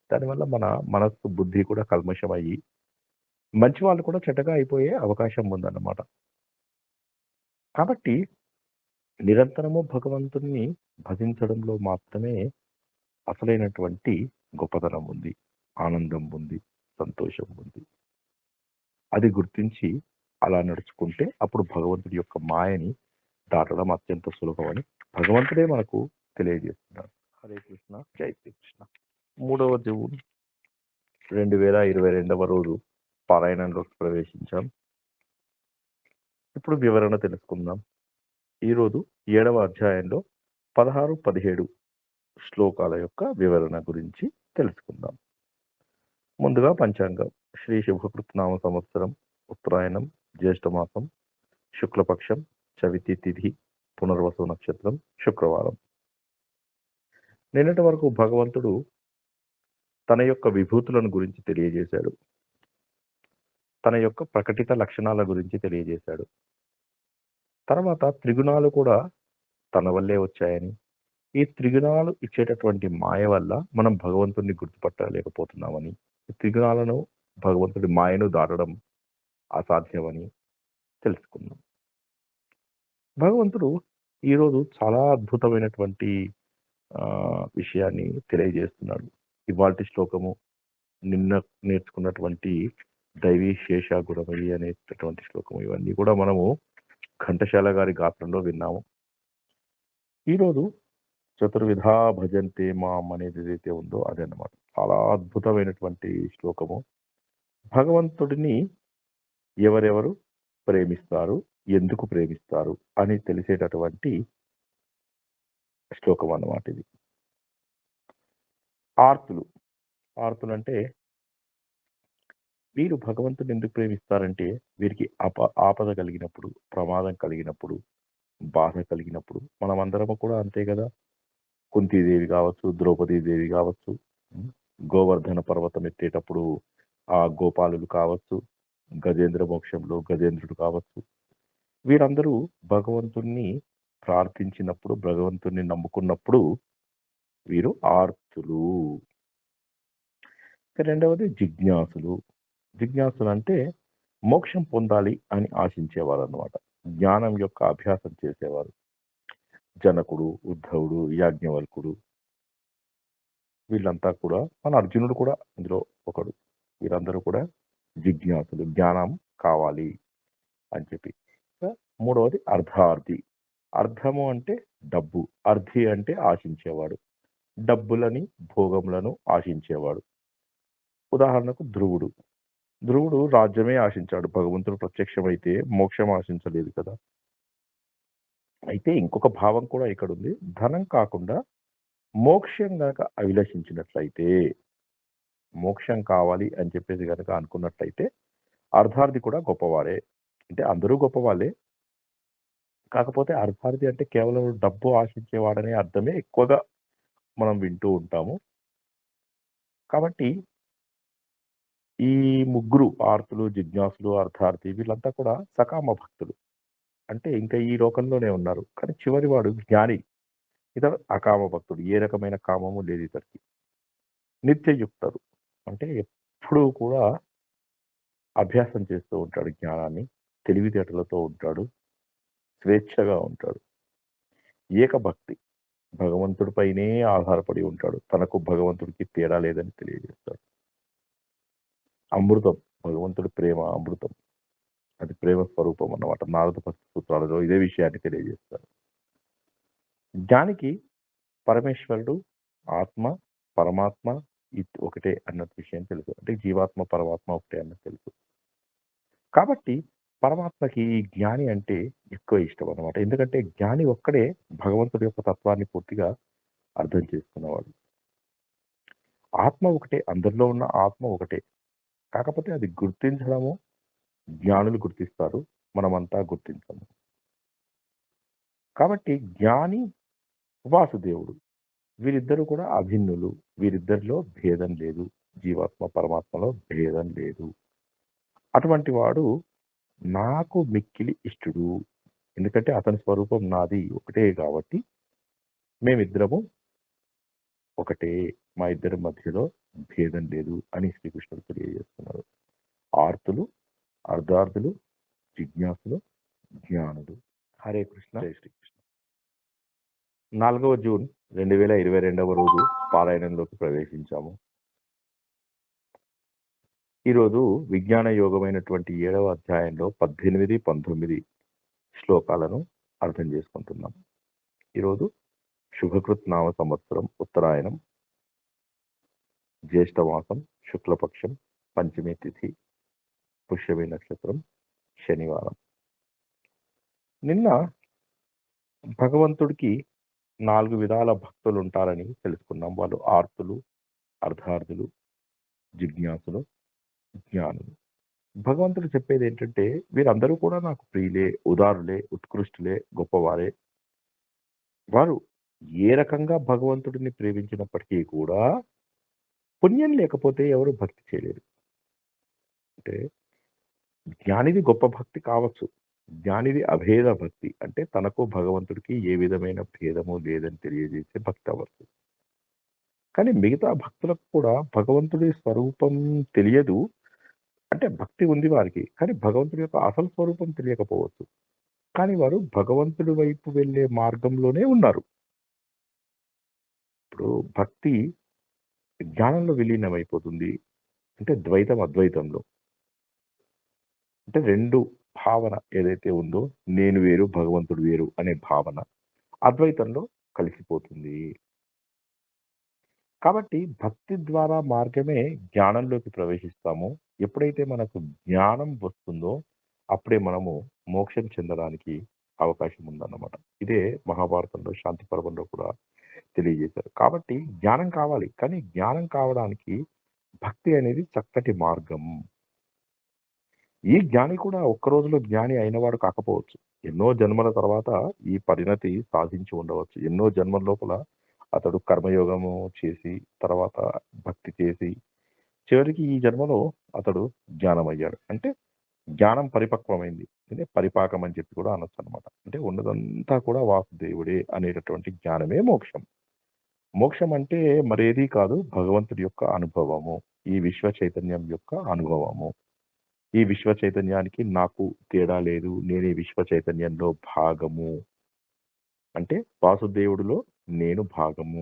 దానివల్ల మన మనస్సు, బుద్ధి కూడా కల్మషం అయ్యి మంచి వాళ్ళు కూడా చెడ్డగా అయిపోయే అవకాశం ఉందన్నమాట. కాబట్టి నిరంతరము భగవంతుణ్ణి భజించడంలో మాత్రమే అసలైనటువంటి గొప్పతనం ఉంది, ఆనందం ఉంది, సంతోషం ఉంది. అది గుర్తించి అలా నడుచుకుంటే అప్పుడు భగవంతుడి యొక్క మాయని దాటడం అత్యంత సులభమని భగవంతుడే మనకు తెలియజేస్తున్నారు. హరే కృష్ణ, జై శ్రీకృష్ణ. 3వ జూన్ 2022వ రోజు పారాయణంలోకి ప్రవేశించాం. ఇప్పుడు వివరణ తెలుసుకుందాం. ఈరోజు 7వ అధ్యాయంలో 16, 17 శ్లోకాల యొక్క వివరణ గురించి తెలుసుకుందాం. ముందుగా పంచాంగం. శ్రీ శుభకృత్నామ సంవత్సరం, ఉత్తరాయణం, జ్యేష్ఠమాసం, శుక్లపక్షం, చవితి తిథి, పునర్వసు నక్షత్రం, శుక్రవారం. నిన్నటి వరకు భగవంతుడు తన యొక్క విభూతులను గురించి తెలియజేశాడు. తన యొక్క ప్రకటిత లక్షణాల గురించి తెలియజేశాడు. తర్వాత త్రిగుణాలు కూడా తన వల్లే వచ్చాయని, ఈ త్రిగుణాలు ఇచ్చేటటువంటి మాయ వల్ల మనం భగవంతుడిని గుర్తుపట్టలేకపోతున్నామని, ఈ త్రిగుణాలను భగవంతుడి మాయను దాటడం అసాధ్యమని తెలుసుకున్నాం. భగవంతుడు ఈరోజు చాలా అద్భుతమైనటువంటి విషయాన్ని తెలియజేస్తున్నాడు. ఇవాల్టి శ్లోకము నిన్న నేర్చుకున్నటువంటి దైవీ శేష గుణమయి అనేటటువంటి శ్లోకము, ఇవన్నీ కూడా మనము ఘంటశాల గారి గాత్రంలో విన్నాము. ఈరోజు చతుర్విధా భజంతే మాం అనేది ఏదైతే ఉందో అదన్నమాట. చాలా అద్భుతమైనటువంటి శ్లోకము. భగవంతుడిని ఎవరెవరు ప్రేమిస్తారు, ఎందుకు ప్రేమిస్తారు అని తెలిసేటటువంటి శ్లోకం అన్నమాట ఇది. ఆర్తులు. ఆర్తులు అంటే వీరు భగవంతుని ఎందుకు ప్రేమిస్తారంటే వీరికి ఆపద కలిగినప్పుడు, ప్రమాదం కలిగినప్పుడు, బాధ కలిగినప్పుడు, మనమందరము కూడా అంతే కదా. కుంతీదేవి కావచ్చు, ద్రౌపదీదేవి కావచ్చు, గోవర్ధన పర్వతం ఎత్తేటప్పుడు ఆ గోపాలులు కావచ్చు, గజేంద్ర మోక్షంలో గజేంద్రుడు కావచ్చు, వీరందరూ భగవంతుణ్ణి ప్రార్థించినప్పుడు, భగవంతుణ్ణి నమ్ముకున్నప్పుడు వీరు ఆర్తులు. రెండవది జిజ్ఞాసులు. జిజ్ఞాసులు అంటే మోక్షం పొందాలి అని ఆశించేవారు అన్నమాట. జ్ఞానం యొక్క అభ్యాసం చేసేవారు. జనకుడు, ఉద్ధవుడు, యాజ్ఞవల్కుడు వీళ్ళంతా కూడా మన అర్జునుడు కూడా ఇందులో ఒకడు. వీరందరూ కూడా జిజ్ఞాసులు, జ్ఞానం కావాలి అని చెప్పి. ఇంకా మూడవది అర్ధార్థి. అర్థము అంటే డబ్బు, అర్థి అంటే ఆశించేవాడు, డబ్బులని భోగములను ఆశించేవాడు. ఉదాహరణకు ధ్రువుడు. ధ్రువుడు రాజ్యమే ఆశించాడు, భగవంతుడు ప్రత్యక్షమైతే మోక్షం ఆశించలేదు కదా. అయితే ఇంకొక భావం కూడా ఇక్కడ ఉంది. ధనం కాకుండా మోక్షం గనక అభిలషించినట్లయితే, మోక్షం కావాలి అని చెప్పేసి గనక అనుకున్నట్లయితే అర్ధార్థి కూడా గొప్పవాడే. అంటే అందరూ గొప్పవాళ్ళే. కాకపోతే అర్ధార్థి అంటే కేవలం డబ్బు ఆశించేవాడనే అర్థమే ఎక్కువగా మనం వింటూ ఉంటాము. కాబట్టి ఈ ముగ్గురు ఆర్తులు, జిజ్ఞాసులు, అర్థార్థి వీళ్ళంతా కూడా సకామ భక్తులు. అంటే ఇంకా ఈ లోకంలోనే ఉన్నారు. కానీ చివరివాడు జ్ఞాని. ఇతడు అకామ భక్తుడు. ఏ రకమైన కామము లేదు ఇతడికి. నిత్యయుక్తుడు. అంటే ఎప్పుడూ కూడా అభ్యాసం చేస్తూ ఉంటాడు జ్ఞానాన్ని. తెలివితేటలతో ఉంటాడు. స్వేచ్ఛగా ఉంటాడు. ఏకభక్తి. భగవంతుడిపైనే ఆధారపడి ఉంటాడు. తనకు భగవంతుడికి తేడా లేదని తెలియజేస్తాడు. అమృతం. భగవంతుడి ప్రేమ అమృతం. అది ప్రేమ స్వరూపం అన్నమాట. నారద భక్తి సూత్రాలలో ఇదే విషయాన్ని తెలియజేస్తారు. జ్ఞానికి పరమేశ్వరుడు, ఆత్మ, పరమాత్మ ఒకటే అన్న విషయం తెలుసు. అంటే జీవాత్మ, పరమాత్మ ఒకటే అన్నది తెలుసు. కాబట్టి పరమాత్మకి ఈ జ్ఞాని అంటే ఎక్కువ ఇష్టం అన్నమాట. ఎందుకంటే జ్ఞాని ఒక్కడే భగవంతుడి యొక్క తత్వాన్ని పూర్తిగా అర్థం చేసుకున్నవాడు. ఆత్మ ఒకటే, అందరిలో ఉన్న ఆత్మ ఒకటే. కాకపోతే అది గుర్తించడము జ్ఞానులు గుర్తిస్తారు, మనమంతా గుర్తించము. కాబట్టి జ్ఞాని, వాసుదేవుడు వీరిద్దరూ కూడా అభిన్నులు. వీరిద్దరిలో భేదం లేదు. జీవాత్మ పరమాత్మలో భేదం లేదు. అటువంటి వాడు నాకు మిక్కిలి ఇష్టుడు. ఎందుకంటే అతని స్వరూపం నాది ఒకటే కాబట్టి మేమిద్దరము ఒకటే, మా ఇద్దరి మధ్యలో భేదం లేదు అని శ్రీకృష్ణుడు తెలియజేస్తున్నారు. ఆర్తులు, అర్ధార్థులు, జిజ్ఞాసులు, జ్ఞానులు. హరే కృష్ణ, జై శ్రీకృష్ణ. 4వ జూన్ 2022వ రోజు పారాయణంలోకి ప్రవేశించాము. ఈరోజు విజ్ఞాన యోగమైనటువంటి 7వ అధ్యాయంలో 18, 19 శ్లోకాలను అర్థం చేసుకుంటున్నాం. ఈరోజు శుభకృత్ నామ సంవత్సరం, ఉత్తరాయణం, జ్యేష్ఠమాసం, శుక్లపక్షం, పంచమి తిథి, పుష్యమి నక్షత్రం, శనివారం. నిన్న భగవంతుడికి 4 విధాల భక్తులు ఉంటారని తెలుసుకున్నాం. వాళ్ళు ఆర్తులు, అర్ధార్థులు, జిజ్ఞాసులు, జ్ఞానులు. భగవంతుడు చెప్పేది ఏంటంటే వీరందరూ కూడా నాకు ప్రియులే, ఉదారులే, ఉత్కృష్టులే, గొప్పవారే. వారు ఏ రకంగా భగవంతుడిని ప్రేమించినప్పటికీ కూడా పుణ్యం లేకపోతే ఎవరు భక్తి చేయలేరు. అంటే జ్ఞానిది గొప్ప భక్తి కావచ్చు, జ్ఞానిది అభేద భక్తి. అంటే తనకు భగవంతుడికి ఏ విధమైన భేదము లేదని తెలియజేసే భక్తి అవ్వచ్చు. కానీ మిగతా భక్తులకు కూడా భగవంతుడి స్వరూపం తెలియదు. అంటే భక్తి ఉంది వారికి, కానీ భగవంతుడి యొక్క అసలు స్వరూపం తెలియకపోవచ్చు. కానీ వారు భగవంతుడి వైపు వెళ్ళే మార్గంలోనే ఉన్నారు. ఇప్పుడు భక్తి జ్ఞానంలో విలీనమైపోతుంది. అంటే ద్వైతం అద్వైతంలో. అంటే 2 భావన ఏదైతే ఉందో, నేను వేరు, భగవంతుడు వేరు అనే భావన అద్వైతంలో కలిసిపోతుంది. కాబట్టి భక్తి ద్వారా మార్గమే జ్ఞానంలోకి ప్రవేశిస్తాము. ఎప్పుడైతే మనకు జ్ఞానం వస్తుందో అప్పుడే మనము మోక్షం చెందడానికి అవకాశం ఉందన్నమాట. ఇదే మహాభారతంలో శాంతి పర్వంలో కూడా తెలియజేశారు. కాబట్టి జ్ఞానం కావాలి. కానీ జ్ఞానం కావడానికి భక్తి అనేది చక్కటి మార్గం. ఈ జ్ఞాని కూడా ఒక్క రోజులో జ్ఞాని అయినవాడు కాకపోవచ్చు. ఎన్నో జన్మల తర్వాత ఈ పరిణతి సాధించి ఉండవచ్చు. ఎన్నో జన్మల లోపల అతడు కర్మయోగము చేసి, తర్వాత భక్తి చేసి, చివరికి ఈ జన్మలో అతడు జ్ఞానమయ్యాడు. అంటే జ్ఞానం పరిపక్వమైంది. అంటే పరిపాకం అని చెప్పి కూడా అనొచ్చనమాట. అంటే ఉన్నదంతా కూడా వాసుదేవుడే అనేటటువంటి జ్ఞానమే మోక్షం. మోక్షం అంటే మరేదీ కాదు, భగవంతుడి యొక్క అనుభవము. ఈ విశ్వ చైతన్యం యొక్క అనుభవము. ఈ విశ్వ చైతన్యానికి నాకు తేడా లేదు. నేను ఈ విశ్వ చైతన్యంలో భాగము. అంటే వాసుదేవుడిలో నేను భాగము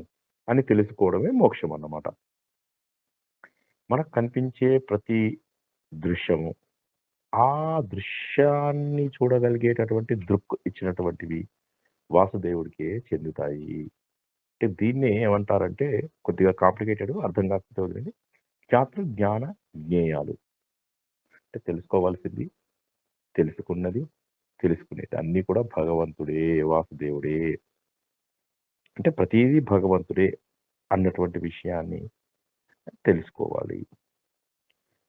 అని తెలుసుకోవడమే మోక్షం అన్నమాట. మనకు కనిపించే ప్రతి దృశ్యము, ఆ దృశ్యాన్ని చూడగలిగేటటువంటి దృక్ ఇచ్చినటువంటివి వాసుదేవుడికే చెందుతాయి. అంటే దీన్నే ఏమంటారంటే కొద్దిగా కాంప్లికేటెడ్, అర్థం కాకపోతే వదిలేండి. జ్ఞాతృ జ్ఞాన జ్ఞేయాలు. అంటే తెలుసుకోవాల్సింది, తెలుసుకున్నది, తెలుసుకునేది అన్నీ కూడా భగవంతుడే, వాసుదేవుడే. అంటే ప్రతీదీ భగవంతుడే అన్నటువంటి విషయాన్ని తెలుసుకోవాలి.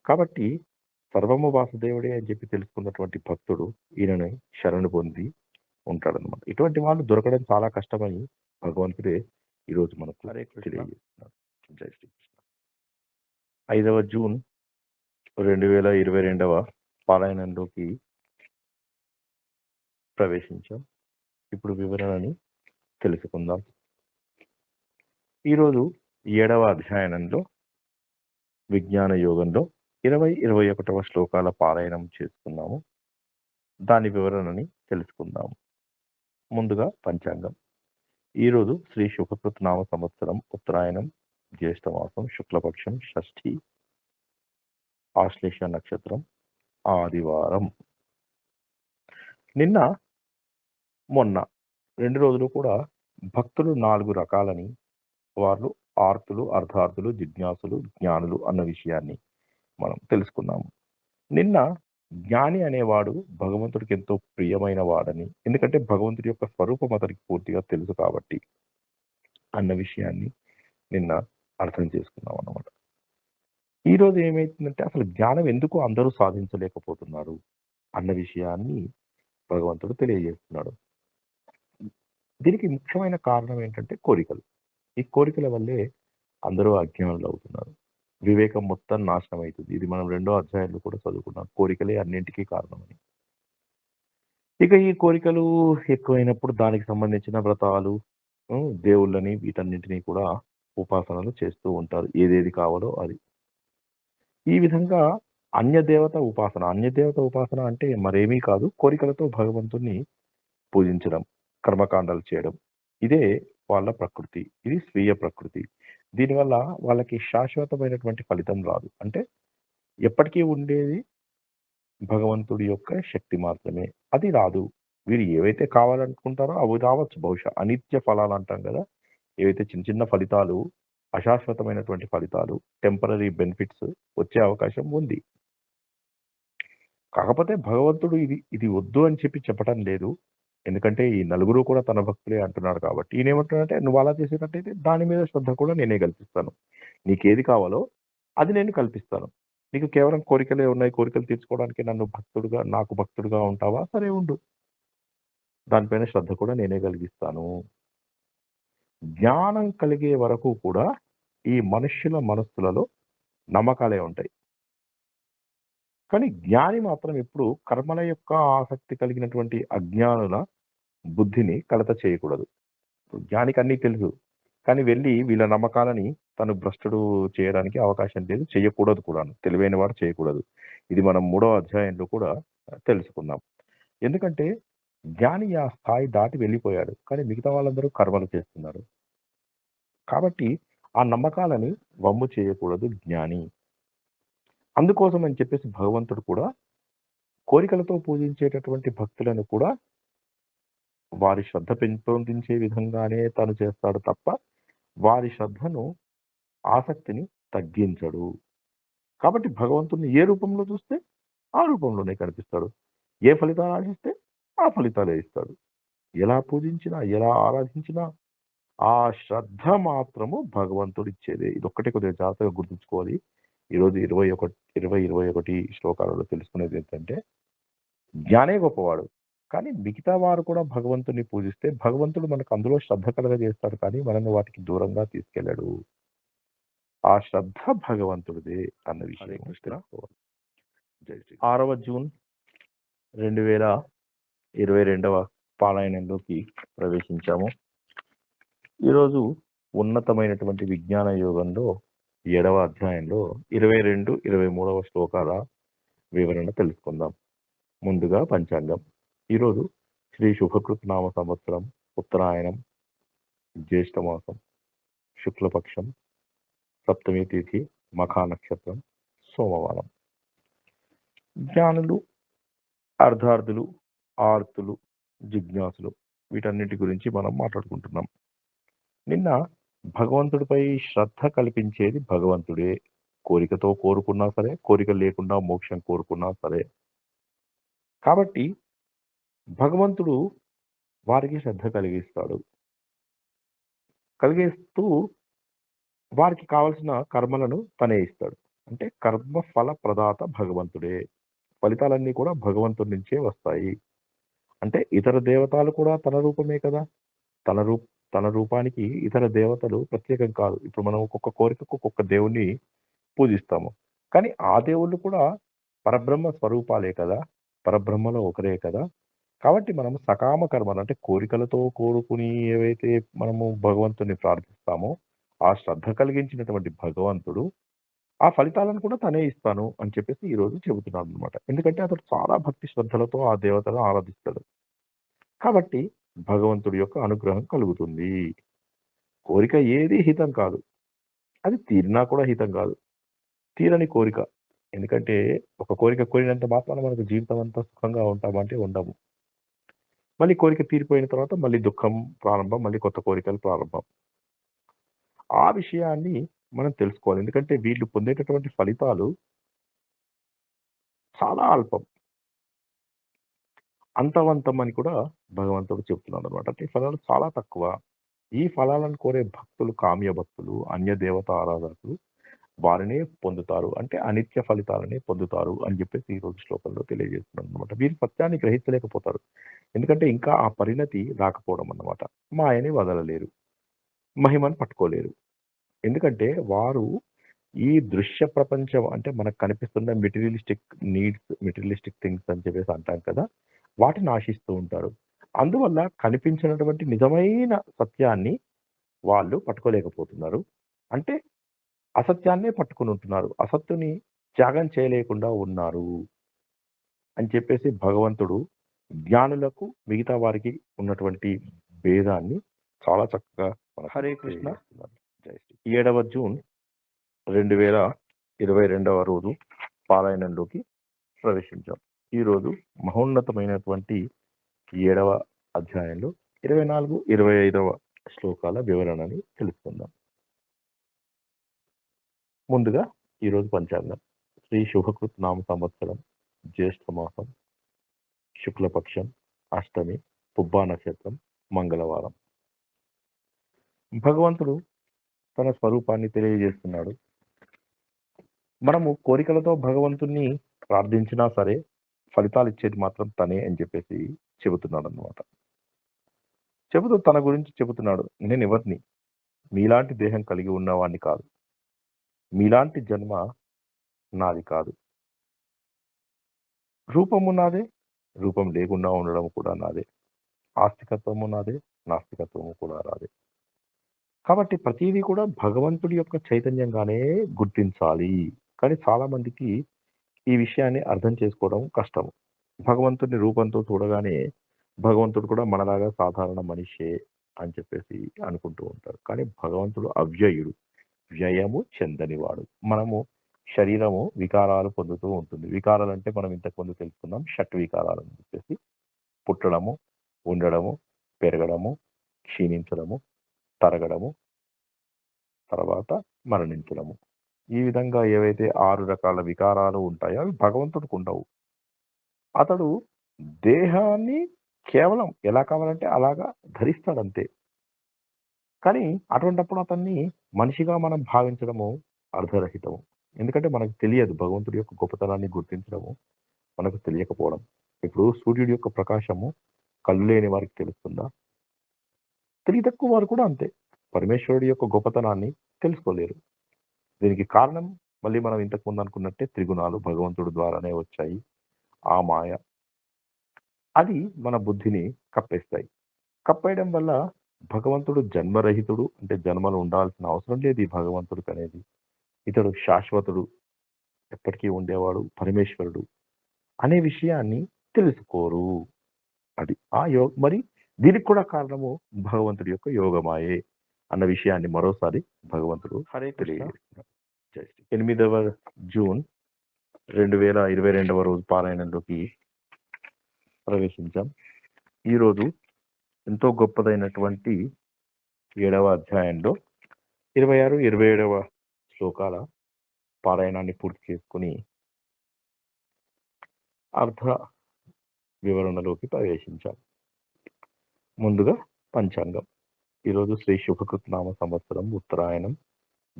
కాబట్టి సర్వము వాసుదేవుడే అని చెప్పి తెలుసుకున్నటువంటి భక్తుడు ఈయనని శరణు పొంది ఉంటాడనమాట. ఇటువంటి వాళ్ళు దొరకడం చాలా కష్టమని భగవంతుడే ఈరోజు మనకు హరే కృష్ణ. తెలియజేస్తున్నారు. జై శ్రీకృష్ణ. 5వ జూన్ 2022 పారాయణంలోకి ప్రవేశించాం. ఇప్పుడు వివరణని తెలుసుకుందాం. ఈరోజు 7వ అధ్యయనంలో విజ్ఞాన యోగంలో 20-21వ శ్లోకాల పారాయణం చేసుకున్నాము. దాని వివరణని తెలుసుకుందాము. ముందుగా పంచాంగం. ఈరోజు శ్రీ శుభకృత్ నామ సంవత్సరం ఉత్తరాయణం జ్యేష్ఠమాసం శుక్లపక్షం షష్ఠి ఆశ్లేష నక్షత్రం ఆదివారం. నిన్న మొన్న 2 రోజులు కూడా భక్తులు 4 రకాలని, వాళ్ళు ఆర్తులు, అర్ధార్థులు, జిజ్ఞాసులు, జ్ఞానులు అన్న విషయాన్ని మనం తెలుసుకున్నాము. నిన్న జ్ఞాని అనేవాడు భగవంతుడికి ఎంతో ప్రియమైన వాడని, ఎందుకంటే భగవంతుడి యొక్క స్వరూపం అతనికి పూర్తిగా తెలుసు కాబట్టి అన్న విషయాన్ని నిన్న అర్థం చేసుకున్నాం అన్నమాట. ఈ రోజు ఏమైతుందంటే అసలు జ్ఞానం ఎందుకు అందరూ సాధించలేకపోతున్నారు అన్న విషయాన్ని భగవంతుడు తెలియజేస్తున్నాడు. దీనికి ముఖ్యమైన కారణం ఏంటంటే కోరికలు. ఈ కోరికల వల్లే అందరూ అజ్ఞానులు అవుతున్నారు. వివేకం మొత్తం నాశనం అవుతుంది. ఇది మనం 2వ అధ్యాయంలో కూడా చదువుకున్నాం. కోరికలే అన్నింటికీ కారణమని. ఇక ఈ కోరికలు ఎక్కువైనప్పుడు దానికి సంబంధించిన వ్రతాలు, దేవుళ్ళని వీటన్నింటినీ కూడా ఉపాసనలు చేస్తూ ఉంటారు. ఏదేది కావాలో అది. ఈ విధంగా అన్యదేవత ఉపాసన అంటే మరేమీ కాదు, కోరికలతో భగవంతుణ్ణి పూజించడం, కర్మకాండాలు చేయడం. ఇదే వాళ్ళ ప్రకృతి. ఇది స్వీయ ప్రకృతి. దీనివల్ల వాళ్ళకి శాశ్వతమైనటువంటి ఫలితం రాదు. అంటే ఎప్పటికీ ఉండేది భగవంతుడి యొక్క శక్తి మాత్రమే. అది రాదు. వీరు ఏవైతే కావాలనుకుంటారో అవి రావచ్చు బహుశా. అనిత్య ఫలాలు అంటాం కదా! ఏవైతే చిన్న చిన్న ఫలితాలు, అశాశ్వతమైనటువంటి ఫలితాలు, టెంపరరీ బెనిఫిట్స్ వచ్చే అవకాశం ఉంది. కాకపోతే భగవంతుడు ఇది వద్దు అని చెప్పి చెప్పటం లేదు. ఎందుకంటే ఈ నలుగురు కూడా తన భక్తులే అంటున్నాడు కాబట్టి. ఈయనేమంటున్నాడంటే నువ్వు అలా చేసేటట్టయితే దాని మీద శ్రద్ధ కూడా నేనే కల్పిస్తాను. నీకేది కావాలో అది నేను కల్పిస్తాను. నీకు కేవలం కోరికలే ఉన్నాయి. కోరికలు తీర్చుకోవడానికి నాకు భక్తుడుగా ఉంటావా? సరే ఉండు. దానిపైన శ్రద్ధ కూడా నేనే కలిగిస్తాను. జ్ఞానం కలిగే వరకు కూడా ఈ మనుష్యుల మనస్సులలో నమ్మకాలే ఉంటాయి. కానీ జ్ఞాని మాత్రం ఎప్పుడు కర్మల యొక్క ఆసక్తి కలిగినటువంటి అజ్ఞానుల బుద్ధిని కలత చేయకూడదు. జ్ఞానికి అన్నీ తెలుసు. కానీ వెళ్ళి వీళ్ళ నమ్మకాలని తను భ్రష్టుడు చేయడానికి అవకాశం లేదు. చేయకూడదు కూడాను. తెలివైన వాడు చేయకూడదు. ఇది మనం 3వ అధ్యాయంలో కూడా తెలుసుకుందాం. ఎందుకంటే జ్ఞాని ఆ స్థాయి దాటి వెళ్ళిపోయాడు. కానీ మిగతా వాళ్ళందరూ కర్మలు చేస్తున్నారు. కాబట్టి ఆ నమ్మకాలని వమ్ము చేయకూడదు జ్ఞాని. అందుకోసం అని చెప్పేసి భగవంతుడు కూడా కోరికలతో పూజించేటటువంటి భక్తులను కూడా వారి శ్రద్ధ పెంపొందించే విధంగానే తను చేస్తాడు తప్ప వారి శ్రద్ధను, ఆసక్తిని తగ్గించడు. కాబట్టి భగవంతుడిని ఏ రూపంలో చూస్తే ఆ రూపంలోనే కనిపిస్తాడు. ఏ ఫలితాలు ఆశిస్తే ఆ ఫలితాలే ఇస్తాడు. ఎలా పూజించినా, ఎలా ఆరాధించినా ఆ శ్రద్ధ మాత్రము భగవంతుడు ఇచ్చేదే. ఇదొక్కటే కొద్దిగా జాగ్రత్తగా గుర్తుంచుకోవాలి. ఈరోజు 21 శ్లోకాలలో తెలుసుకునేది ఏంటంటే జ్ఞానే గొప్పవాడు. కానీ మిగతా వారు కూడా భగవంతుడిని పూజిస్తే భగవంతుడు మనకు అందులో శ్రద్ధ కలగజేస్తాడు కానీ మనల్ని వాటికి దూరంగా తీసుకెళ్ళడు. ఆ శ్రద్ధ భగవంతుడిదే అన్న విషయం తెలుసుకోవాలి. జై శ్రీ. 6వ జూన్ 2022 పారాయణంలోకి ప్రవేశించాము. ఈరోజు ఉన్నతమైనటువంటి విజ్ఞాన యోగంలో 7వ అధ్యాయంలో 22-23వ శ్లోకాల వివరణ తెలుసుకుందాం. ముందుగా పంచాంగం. ఈరోజు శ్రీ శుభకృత్ నామ సంవత్సరం ఉత్తరాయణం జ్యేష్ఠమాసం శుక్లపక్షం, సప్తమి తిథి, మఖా నక్షత్రం, సోమవారం. జ్ఞానులు, అర్ధార్థులు, ఆర్తులు, జిజ్ఞాసులు వీటన్నిటి గురించి మనం మాట్లాడుకుంటున్నాం. నిన్న భగవంతుడిపై శ్రద్ధ కల్పించేది భగవంతుడే. కోరికతో కోరుకున్నా సరే, కోరిక లేకుండా మోక్షం కోరుకున్నా సరే. కాబట్టి భగవంతుడు వారికి శ్రద్ధ కలిగిస్తాడు. కలిగిస్తూ వారికి కావలసిన కర్మలను తనే ఇస్తాడు. అంటే కర్మ ఫల ప్రదాత భగవంతుడే. ఫలితాలన్నీ కూడా భగవంతుడి నుంచే వస్తాయి. అంటే ఇతర దేవతలు కూడా తన రూపమే కదా. తన రూపానికి ఇతర దేవతలు ప్రత్యేకం కాదు. ఇప్పుడు మనం ఒక్కొక్క కోరికకు ఒక్కొక్క దేవుణ్ణి పూజిస్తాము. కానీ ఆ దేవుళ్ళు కూడా పరబ్రహ్మ స్వరూపాలే కదా. పరబ్రహ్మలో ఒకరే కదా. కాబట్టి మనం సకామ కర్మలు అంటే కోరికలతో కోరుకుని ఏవైతే మనము భగవంతుని ప్రార్థిస్తామో ఆ శ్రద్ధ కలిగించినటువంటి భగవంతుడు ఆ ఫలితాలను కూడా తనే ఇస్తాను అని చెప్పేసి ఈ రోజు చెబుతున్నాడు అనమాట. ఎందుకంటే అతడు చాలా భక్తి శ్రద్ధలతో ఆ దేవతను ఆరాధిస్తాడు. కాబట్టి భగవంతుడి యొక్క అనుగ్రహం కలుగుతుంది. కోరిక ఏది హితం కాదు. అది తీరినా కూడా హితం కాదు. తీరని కోరిక. ఎందుకంటే ఒక కోరిక కోరినంత మాత్రాన మనకు జీవితం అంతా సుఖంగా ఉంటామంటే ఉండము. మళ్ళీ కోరిక తీరిపోయిన తర్వాత మళ్ళీ దుఃఖం ప్రారంభం, మళ్ళీ కొత్త కోరికలు ప్రారంభం. ఆ విషయాన్ని మనం తెలుసుకోవాలి. ఎందుకంటే వీళ్ళు పొందేటటువంటి ఫలితాలు చాలా అల్పం. అంతవంతం అని కూడా భగవంతుడు చెప్తున్నాడు అనమాట. అంటే ఈ ఫలాలు చాలా తక్కువ. ఈ ఫలాలను కోరే భక్తులు, కామ్య భక్తులు, అన్య దేవత ఆరాధకులు వారినే పొందుతారు. అంటే అనిత్య ఫలితాలనే పొందుతారు అని చెప్పేసి ఈ రోజు శ్లోకంలో తెలియజేస్తున్నాడు అనమాట. వీరు సత్యాన్ని గ్రహించలేకపోతారు. ఎందుకంటే ఇంకా ఆ పరిణతి రాకపోవడం అన్నమాట. మాయని వదలలేరు. మహిమను పట్టుకోలేరు. ఎందుకంటే వారు ఈ దృశ్య ప్రపంచం అంటే మనకు కనిపిస్తున్న మెటీరియలిస్టిక్ నీడ్స్, మెటీరియలిస్టిక్ థింగ్స్ అని చెప్పేసి అంటాం కదా. వాటిని ఆశిస్తూ ఉంటారు. అందువల్ల కనిపించినటువంటి నిజమైన సత్యాన్ని వాళ్ళు పట్టుకోలేకపోతున్నారు. అంటే అసత్యాన్నే పట్టుకొని ఉంటున్నారు. అసత్తుని త్యాగం చేయలేకుండా ఉన్నారు అని చెప్పేసి భగవంతుడు జ్ఞానులకు మిగతా వారికి ఉన్నటువంటి భేదాన్ని చాలా చక్కగా మనకు హరే కృష్ణ. తెలియజేస్తున్నారు. జై శ్రీ. 7వ జూన్ 2022వ రోజు పారాయణంలోకి ప్రవేశించాం. ఈ రోజు మహోన్నతమైనటువంటి 7వ అధ్యాయంలో 24, 25వ శ్లోకాల వివరణని తెలుసుకుందాం. ముందుగా ఈరోజు పంచాంగం. శ్రీ శుభకృత్ నామ సంవత్సరం, జ్యేష్ఠ మాసం, శుక్లపక్షం, అష్టమి, పుబ్బా నక్షత్రం, మంగళవారం. భగవంతుడు తన స్వరూపాన్ని తెలియజేస్తున్నాడు. మనము కోరికలతో భగవంతుణ్ణి ప్రార్థించినా సరే ఫలితాలు ఇచ్చేది మాత్రం తనే అని చెప్పేసి చెబుతున్నాడు అన్నమాట. చెబుతూ తన గురించి చెబుతున్నాడు. నేను ఎవరిని? మీలాంటి దేహం కలిగి ఉన్నవాడిని కాదు. మీలాంటి జన్మ నాది కాదు. రూపము నాదే, రూపం లేకుండా ఉండడం కూడా నాదే. ఆస్తికత్వము నాదే, నాస్తికత్వము కూడా నాదే. కాబట్టి ప్రతిదీ కూడా భగవంతుడి యొక్క చైతన్యంగానే గుర్తించాలి. కానీ చాలా మందికి ఈ విషయాన్ని అర్థం చేసుకోవడం కష్టం. భగవంతుడిని రూపంతో చూడగానే భగవంతుడు కూడా మనలాగా సాధారణ మనిషే అని చెప్పేసి అనుకుంటూ ఉంటారు. కానీ భగవంతుడు అవ్యయుడు, వ్యయము చెందనివాడు. మనము శరీరము వికారాలు పొందుతూ ఉంటుంది. వికారాలు అంటే మనం ఇంతకుముందు తెలుసుకున్నాం, షట్ వికారాలు అని చెప్పేసి పుట్టడము, ఉండడము, పెరగడము, క్షీణించడము, తరగడము, తర్వాత మరణించడము. ఈ విధంగా ఏవైతే 6 రకాల వికారాలు ఉంటాయో అవి భగవంతుడికి ఉండవు. అతడు దేహాన్ని కేవలం ఎలా కావాలంటే అలాగా ధరిస్తాడంతే. కానీ అటువంటప్పుడు అతన్ని మనిషిగా మనం భావించడము అర్ధరహితము. ఎందుకంటే మనకు తెలియదు భగవంతుడి యొక్క గొప్పతనాన్ని గుర్తించడము మనకు తెలియకపోవడం. ఇప్పుడు సూర్యుడి యొక్క ప్రకాశము కళ్ళు లేని వారికి తెలుస్తుందా? తెలివి తక్కువ వారు కూడా అంతే. పరమేశ్వరుడి యొక్క గొప్పతనాన్ని తెలుసుకోలేరు. దీనికి కారణం మళ్ళీ మనం ఇంతకుముందు అనుకున్నట్టే త్రిగుణాలు భగవంతుడి ద్వారానే వచ్చాయి. ఆ మాయ అది మన బుద్ధిని కప్పేస్తాయి. కప్పేయడం వల్ల భగవంతుడు జన్మరహితుడు, అంటే జన్మలు ఉండాల్సిన అవసరం లేదు ఈ భగవంతుడికి అనేది. ఇతడు శాశ్వతుడు, ఎప్పటికీ ఉండేవాడు, పరమేశ్వరుడు అనే విషయాన్ని తెలుసుకోరు. అది ఆ మరి దీనికి కూడా కారణము భగవంతుడి యొక్క యోగమాయే. అన్న విషయాన్ని మరోసారి భగవంతుడు హరే కృష్ణ. తెలియజేస్తున్నాడు. జై శ్రీ. 8వ జూన్ 2022వ రోజు పారాయణంలోకి ప్రవేశించాం. ఈరోజు ఎంతో గొప్పదైనటువంటి 7వ అధ్యాయంలో 26, 27వ శ్లోకాల పారాయణాన్ని పూర్తి చేసుకుని అర్థ వివరణలోకి ప్రవేశించాం. ముందుగా పంచాంగం. ఈరోజు శ్రీ శుభకృత్నామ సంవత్సరం ఉత్తరాయణం,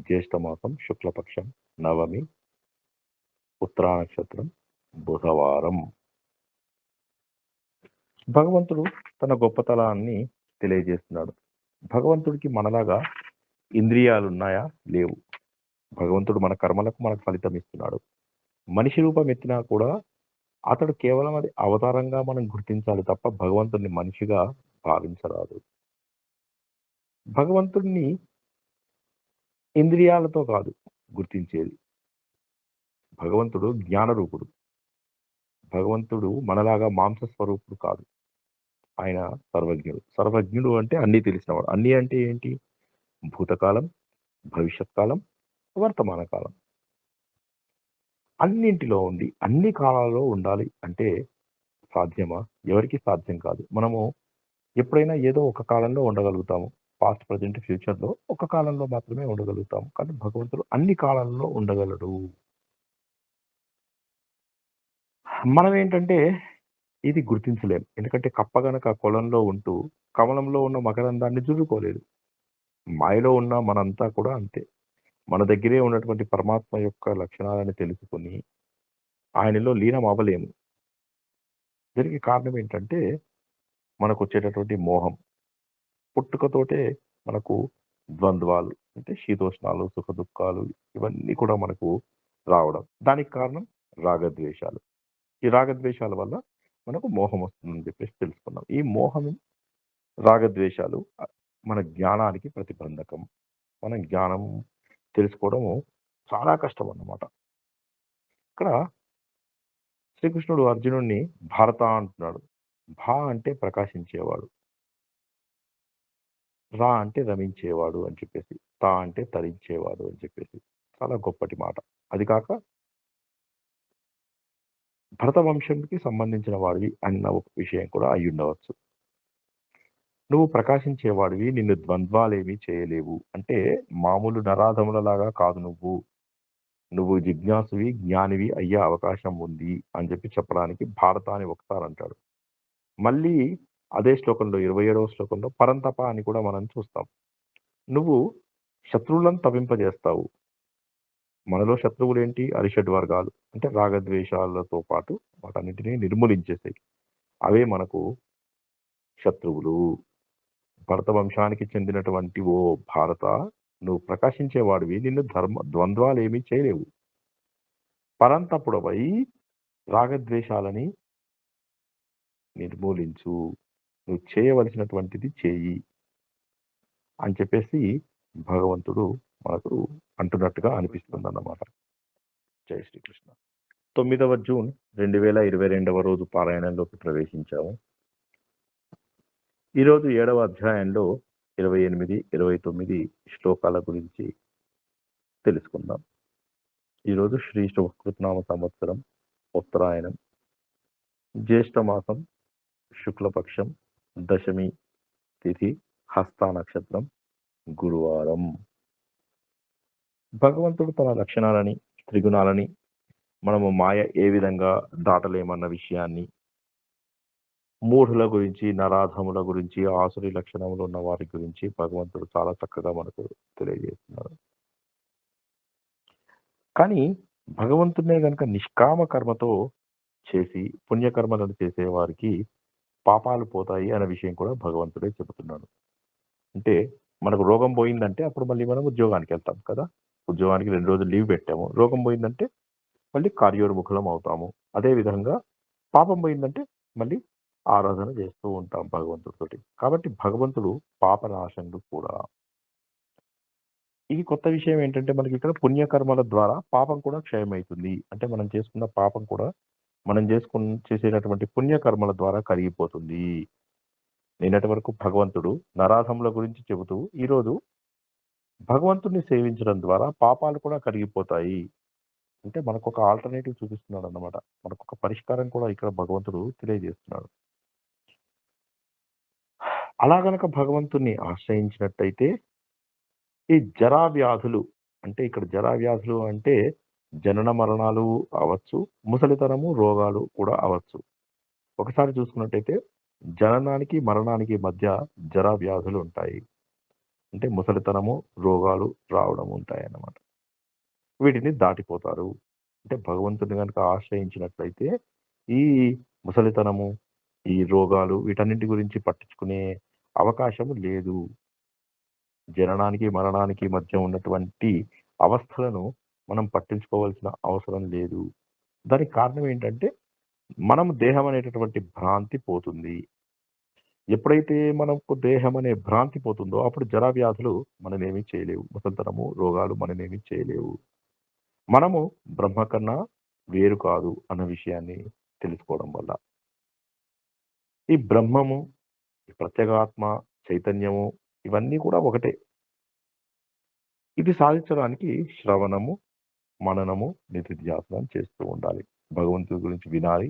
జ్యేష్ఠమాసం, శుక్లపక్షం, నవమి, ఉత్తరా నక్షత్రం, బుధవారం. భగవంతుడు తన గొప్పతనాన్ని తెలియజేస్తున్నాడు. భగవంతుడికి మనలాగా ఇంద్రియాలు ఉన్నాయా? లేవు. భగవంతుడు మన కర్మలకు మనకు ఫలితం ఇస్తున్నాడు. మనిషి రూపం ఎత్తినా కూడా అతడు కేవలం అది అవతారంగా మనం గుర్తించాలి తప్ప భగవంతుడిని మనిషిగా భావించరాదు. భగవంతుడిని ఇంద్రియాలతో కాదు గుర్తించేది. భగవంతుడు జ్ఞానరూపుడు. భగవంతుడు మనలాగా మాంస స్వరూపుడు కాదు. ఆయన సర్వజ్ఞుడు. సర్వజ్ఞుడు అంటే అన్నీ తెలిసినవాడు. అన్నీ అంటే ఏంటి? భూతకాలం, భవిష్యత్ కాలం, వర్తమాన కాలం. అన్నింటిలో ఉంది. అన్ని కాలాల్లో ఉండాలి అంటే సాధ్యమా? ఎవరికి సాధ్యం కాదు. మనము ఎప్పుడైనా ఏదో ఒక కాలంలో ఉండగలుగుతాము. పాస్ట్, ప్రజెంట్, ఫ్యూచర్లో ఒక కాలంలో మాత్రమే ఉండగలుగుతాము. కానీ భగవంతుడు అన్ని కాలాల్లో ఉండగలడు. మనం ఏంటంటే ఇది గుర్తించలేం. ఎందుకంటే కప్ప గనక కొలంలో ఉంటూ కమలంలో ఉన్న మకరందాన్ని జుర్రుకోలేదు. మాయలో ఉన్న మనంతా కూడా అంతే. మన దగ్గరే ఉన్నటువంటి పరమాత్మ యొక్క లక్షణాలను తెలుసుకుని ఆయనలో లీనం అవ్వలేము. దీనికి కారణం ఏంటంటే మనకు వచ్చేటటువంటి మోహం. పుట్టుకతోటే మనకు ద్వంద్వాలు అంటే శీతోష్ణాలు, సుఖ దుఃఖాలు ఇవన్నీ కూడా మనకు రావడం. దానికి కారణం రాగద్వేషాలు. ఈ రాగద్వేషాల వల్ల మనకు మోహం వస్తుందని చెప్పేసి తెలుసుకున్నాం. ఈ మోహం, రాగద్వేషాలు మన జ్ఞానానికి ప్రతిబంధకం. మనం జ్ఞానం తెలుసుకోవడం చాలా కష్టం అన్నమాట. ఇక్కడ శ్రీకృష్ణుడు అర్జునుడిని భారత అంటున్నాడు. భా అంటే ప్రకాశించేవాడు, రా అంటే రమించేవాడు అని చెప్పేసి, తా అంటే తరించేవాడు అని చెప్పేసి చాలా గొప్పటి మాట. అది కాక భరత వంశంకి సంబంధించిన వాడివి అన్న ఒక విషయం కూడా అయి ఉండవచ్చు. నువ్వు ప్రకాశించేవాడివి, నిన్ను ద్వంద్వాలేమీ చేయలేవు. అంటే మామూలు నరాధములలాగా కాదు నువ్వు. నువ్వు జిజ్ఞాసువి, జ్ఞానివి అయ్యే అవకాశం ఉంది అని చెప్పి చెప్పడానికి భారత అని ఒకసారి అంటాడు. మళ్ళీ అదే శ్లోకంలో 27వ శ్లోకంలో పరంతప అని కూడా మనం చూస్తాం. నువ్వు శత్రువులను తప్పింపజేస్తావు. మనలో శత్రువులు ఏంటి? అరిషడ్ వర్గాలు. అంటే రాగద్వేషాలతో పాటు వాటన్నిటిని నిర్మూలించేసాయి. అవే మనకు శత్రువులు. భరత వంశానికి చెందినటువంటి ఓ భారత, నువ్వు ప్రకాశించేవాడివి, నిన్ను ద్వంద్వాలేమీ చేయలేవు. పరంతపుడవై రాగద్వేషాలని నిర్మూలించు, నువ్వు చేయవలసినటువంటిది చేయి అని చెప్పేసి భగవంతుడు మనకు అంటున్నట్టుగా అనిపిస్తుంది అన్నమాట. జై శ్రీకృష్ణ. 9వ జూన్ 2022వ రోజు పారాయణంలోకి ప్రవేశించాము. ఈరోజు 7వ అధ్యాయంలో 28, 29 శ్లోకాల గురించి తెలుసుకుందాం. ఈరోజు శ్రీ శుభకృత్నామ సంవత్సరం ఉత్తరాయణం, జ్యేష్ఠమాసం, శుక్లపక్షం, దశమి తిథి, హస్త నక్షత్రం, గురువారం. భగవంతుడు తన లక్షణాలని, త్రిగుణాలని మనము మాయ ఏ విధంగా దాటలేమన్న విషయాన్ని, మూఢుల గురించి, నరాధముల గురించి, ఆసురి లక్షణములు ఉన్న వారి గురించి భగవంతుడు చాలా చక్కగా మనకు తెలియజేస్తున్నారు. కానీ భగవంతుడినే గనక నిష్కామ కర్మతో చేసి పుణ్యకర్మలను చేసే వారికి పాపాలు పోతాయి అనే విషయం కూడా భగవంతుడే చెబుతున్నాడు. అంటే మనకు రోగం పోయిందంటే అప్పుడు మళ్ళీ మనం ఉద్యోగానికి వెళ్తాం కదా. ఉద్యోగానికి 2 రోజులు లీవ్ పెట్టాము. రోగం పోయిందంటే మళ్ళీ కార్యోన్ముఖులం అవుతాము. అదే విధంగా పాపం పోయిందంటే మళ్ళీ ఆరాధన చేస్తూ ఉంటాం భగవంతుడితోటి. కాబట్టి భగవంతుడు పాపనాశనుడు కూడా. ఇది కొత్త విషయం ఏంటంటే మనకి ఇక్కడ పుణ్యకర్మల ద్వారా పాపం కూడా క్షయమవుతుంది. అంటే మనం చేసుకున్న పాపం కూడా మనం చేసేటటువంటి పుణ్యకర్మల ద్వారా కరిగిపోతుంది. నిన్నటి వరకు భగవంతుడు నరాధముల గురించి చెబుతూ ఈరోజు భగవంతుడిని సేవించడం ద్వారా పాపాలు కూడా కరిగిపోతాయి. అంటే మనకొక ఆల్టర్‌నేటివ్ చూపిస్తున్నాడన్నమాట. మనకొక పరిష్కారం కూడా ఇక్కడ భగవంతుడు తెలియజేస్తున్నాడు. అలా గనక భగవంతుడిని ఆశ్రయించినట్టయితే ఈ జరా వ్యాధులు అంటే ఇక్కడ జరా వ్యాధులు అంటే జనన మరణాలు అవ్వచ్చు, ముసలితనము, రోగాలు కూడా అవ్వచ్చు. ఒకసారి చూసుకున్నట్టయితే జననానికి, మరణానికి మధ్య జరా వ్యాధులు ఉంటాయి. అంటే ముసలితనము, రోగాలు రావడం ఉంటాయన్నమాట. వీటిని దాటిపోతారు. అంటే భగవంతుడిని గనుక ఆశ్రయించినట్లయితే ఈ ముసలితనము, ఈ రోగాలు వీటన్నిటి గురించి పట్టించుకునే అవకాశం లేదు. జననానికి, మరణానికి మధ్య ఉన్నటువంటి అవస్థలను మనం పట్టించుకోవాల్సిన అవసరం లేదు. దానికి కారణం ఏంటంటే, మనం దేహం అనేటటువంటి భ్రాంతి పోతుంది. ఎప్పుడైతే మనకు దేహం అనే భ్రాంతి పోతుందో, అప్పుడు జరా వ్యాధులు మననేమి చేయలేవు. ముసలితనము, రోగాలు మననేమి చేయలేవు. మనము బ్రహ్మ కన్నా వేరు కాదు అన్న విషయాన్ని తెలుసుకోవడం వల్ల. ఈ బ్రహ్మము, ఈ ప్రత్యేగాత్మ, చైతన్యము ఇవన్నీ కూడా ఒకటే. ఇది సాధించడానికి శ్రవణము, మననము, నిధిధ్యాసనం చేస్తూ ఉండాలి. భగవంతుడి గురించి వినాలి.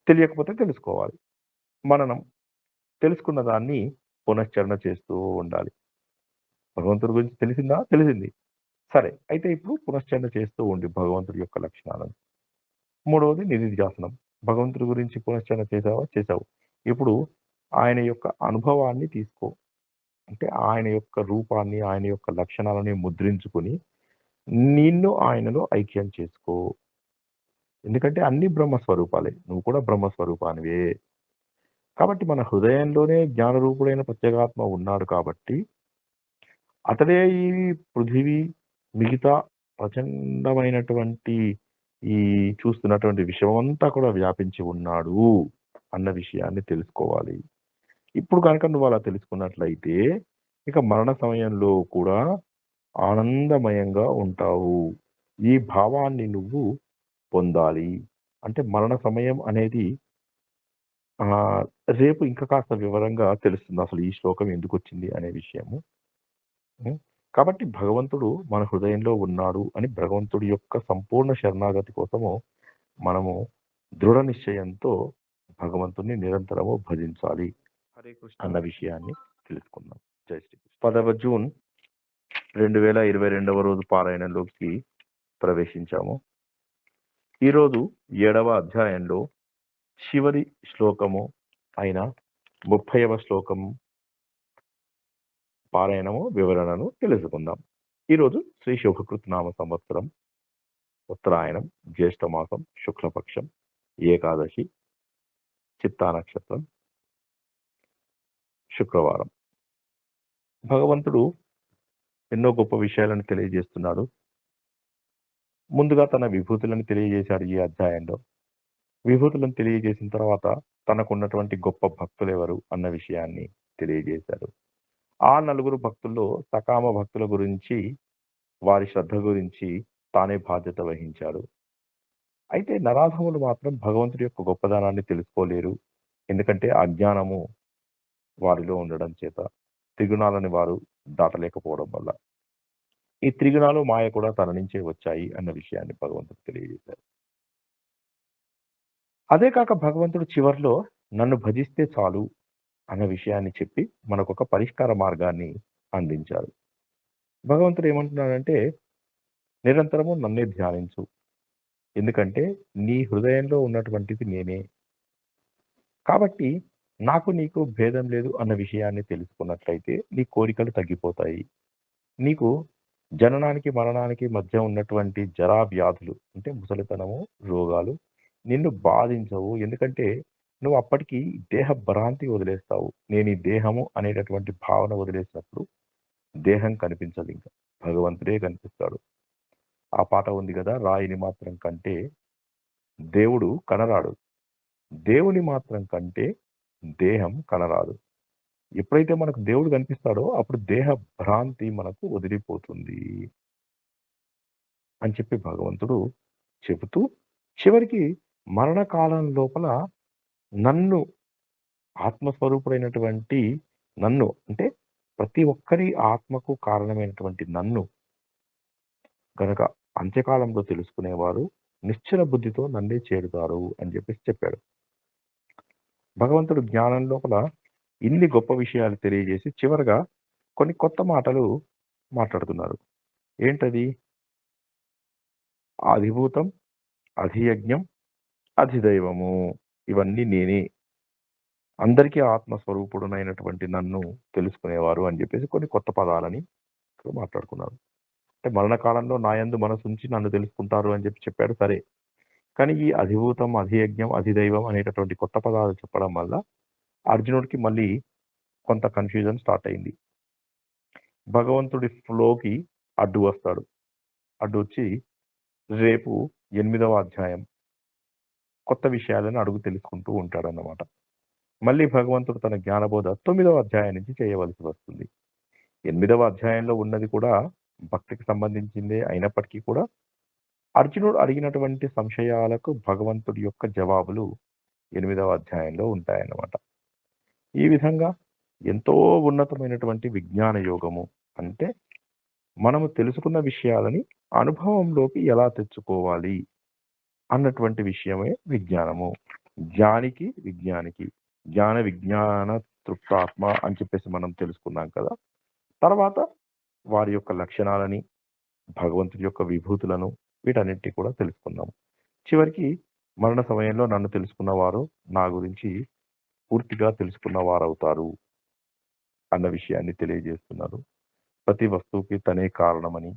తెలియకపోతే తెలుసుకోవాలి. మననం తెలుసుకున్న దాన్ని పునశ్చరణ చేస్తూ ఉండాలి. భగవంతుడి గురించి తెలిసిందా? తెలిసింది. సరే. అయితే ఇప్పుడు పునశ్చరణ చేస్తూ ఉండి భగవంతుడి యొక్క లక్షణాలను. మూడవది నిధిధ్యాసనం. భగవంతుడి గురించి పునశ్చరణ చేశావా? చేశావు. ఇప్పుడు ఆయన యొక్క అనుభవాన్ని తీసుకో. అంటే ఆయన యొక్క రూపాన్ని, ఆయన యొక్క లక్షణాలని ముద్రించుకొని నిన్ను ఆయనలో ఐక్యం చేసుకో. ఎందుకంటే అన్ని బ్రహ్మ స్వరూపాలే. నువ్వు కూడా బ్రహ్మ స్వరూపానివే. కాబట్టి మన హృదయంలోనే జ్ఞానరూపుడైన ప్రత్యేగాత్మ ఉన్నాడు కాబట్టి, అతడే ఈ పృథివీ, మిగతా ప్రచండమైనటువంటి ఈ చూస్తున్నటువంటి విశ్వమంతా కూడా వ్యాపించి ఉన్నాడు అన్న విషయాన్ని తెలుసుకోవాలి. ఇప్పుడు గనక నువ్వు అలా తెలుసుకున్నట్లయితే, ఇక మరణ సమయంలో కూడా ఆనందమయంగా ఉంటావు. ఈ భావాన్ని నువ్వు పొందాలి. అంటే మరణ సమయం అనేది ఆహ్, రేపు ఇంకా కాస్త వివరంగా తెలుస్తుంది. అసలు ఈ శ్లోకం ఎందుకొచ్చింది అనే విషయము. హ్మ్. కాబట్టి భగవంతుడు మన హృదయంలో ఉన్నాడు అని భగవంతుడి యొక్క సంపూర్ణ శరణాగతి కోసము మనము దృఢ నిశ్చయంతో భగవంతుడిని నిరంతరము భజించాలి హరే కృష్ణ. అన్న విషయాన్ని తెలుసుకుందాం. జై శ్రీకృష్ణ. 10వ జూన్ 2022వ రోజు పారాయణంలోకి ప్రవేశించాము. ఈరోజు 7వ అధ్యాయంలో చివరి శ్లోకము అయిన 30వ శ్లోకం పారాయణము వివరణను తెలుసుకుందాం. ఈరోజు శ్రీ శుభకృత్ నామ సంవత్సరం ఉత్తరాయణం జ్యేష్ఠ మాసం శుక్లపక్షం ఏకాదశి చిత్తా నక్షత్రం శుక్రవారం. భగవంతుడు ఎన్నో గొప్ప విషయాలను తెలియజేస్తున్నాడు. ముందుగా తన విభూతులను తెలియజేశాడు ఈ అధ్యాయంలో. విభూతులను తెలియజేసిన తర్వాత తనకున్నటువంటి గొప్ప భక్తులెవరు అన్న విషయాన్ని తెలియజేశాడు. ఆ నలుగురు భక్తుల్లో సకామ భక్తుల గురించి, వారి శ్రద్ధ గురించి తానే బాధ్యత వహించాడు. అయితే నరాధములు మాత్రం భగవంతుడి యొక్క గొప్పదనాన్ని తెలుసుకోలేరు. ఎందుకంటే అజ్ఞానము వారిలో ఉండడం చేత, త్రిగుణాలని వారు దాటలేకపోవడం వల్ల. ఈ త్రిగుణాలు మాయ కూడా తన నుంచే వచ్చాయి అన్న విషయాన్ని భగవంతుడు తెలియజేశారు. అదే కాక భగవంతుడు చివర్లో నన్ను భజిస్తే చాలు అన్న విషయాన్ని చెప్పి మనకొక పరిష్కార మార్గాన్ని అందించారు. భగవంతుడు ఏమంటున్నాడంటే, నిరంతరము నన్నే ధ్యానించు. ఎందుకంటే నీ హృదయంలో ఉన్నటువంటిది నేనే. కాబట్టి నాకు నీకు భేదం లేదు అన్న విషయాన్ని తెలుసుకున్నట్లయితే నీ కోరికలు తగ్గిపోతాయి. నీకు జననానికి, మరణానికి మధ్య ఉన్నటువంటి జరా వ్యాధులు అంటే ముసలితనము, రోగాలు నిన్ను బాధించవు. ఎందుకంటే నువ్వు అప్పటికి దేహ భ్రాంతి వదిలేస్తావు. నేను ఈ దేహము అనేటటువంటి భావన వదిలేసినప్పుడు దేహం కనిపించదింక. భగవంతుడే కనిపిస్తాడు. ఆ పాట ఉంది గదా! రాయిని మాత్రం కంటే దేవుడు కనరాడు. దేవుని మాత్రం కంటే దేహం కనరాదు. ఎప్పుడైతే మనకు దేవుడు కనిపిస్తాడో అప్పుడు దేహ భ్రాంతి మనకు వదిలిపోతుంది అని చెప్పి భగవంతుడు చెబుతూ, చివరికి మరణకాలం లోపల నన్ను ఆత్మస్వరూపుడైనటువంటి నన్ను అంటే ప్రతి ఒక్కరి ఆత్మకు కారణమైనటువంటి నన్ను గనక అంత్యకాలంలో తెలుసుకునేవారు నిశ్చల బుద్ధితో నన్నే చేరుతారు అని చెప్పేసి చెప్పాడు. భగవంతుడు జ్ఞానం లోపల ఇన్ని గొప్ప విషయాలు తెలియజేసి చివరగా కొన్ని కొత్త మాటలు మాట్లాడుతున్నారు. ఏంటది? అధిభూతం, అధియజ్ఞం, అధిదైవము. ఇవన్నీ నేనే. అందరికీ ఆత్మస్వరూపుడునైనటువంటి నన్ను తెలుసుకునేవారు అని చెప్పేసి కొన్ని కొత్త పదాలని ఇక్కడ మాట్లాడుకున్నారు. అంటే మరణకాలంలో నాయందు మనసుంచి నన్ను తెలుసుకుంటారు అని చెప్పాడు సరే. కానీ ఈ అధిభూతం, అధియజ్ఞం, అధిదైవం అనేటటువంటి కొత్త పదాలు చెప్పడం వల్ల అర్జునుడికి మళ్ళీ కొంత కన్‌ఫ్యూజన్ స్టార్ట్ అయింది. భగవంతుడి ఫ్లోకి అడ్డు వస్తాడు. అడ్డొచ్చి రేపు 8వ అధ్యాయం కొత్త విషయాలను అడుగు తెలుసుకుంటూ ఉంటాడన్నమాట. మళ్ళీ భగవంతుడు తన జ్ఞానబోధ 9వ అధ్యాయం నుంచి చేయవలసి వస్తుంది. 8వ అధ్యాయంలో ఉన్నది కూడా భక్తికి సంబంధించిందే అయినప్పటికీ కూడా అర్జునుడు అడిగినటువంటి సంశయాలకు భగవంతుడి యొక్క జవాబులు 8వ అధ్యాయంలో ఉంటాయన్నమాట. ఈ విధంగా ఎంతో ఉన్నతమైనటువంటి విజ్ఞాన యోగము అంటే మనము తెలుసుకున్న విషయాలని అనుభవంలోకి ఎలా తెచ్చుకోవాలి అన్నటువంటి విషయమే విజ్ఞానము. జ్ఞానికి విజ్ఞానికి జ్ఞాన విజ్ఞాన తృప్తాత్మ అని చెప్పేసి మనం తెలుసుకున్నాం కదా. తర్వాత వారి యొక్క లక్షణాలని, భగవంతుడి యొక్క విభూతులను వీటన్నిటిని కూడా తెలుసుకున్నాము. చివరికి మరణ సమయంలో నన్ను తెలుసుకున్నవారు నా గురించి పూర్తిగా తెలుసుకున్న వారవుతారు అన్న విషయాన్ని తెలియజేస్తున్నారు. ప్రతి వస్తువుకి తనే కారణమని,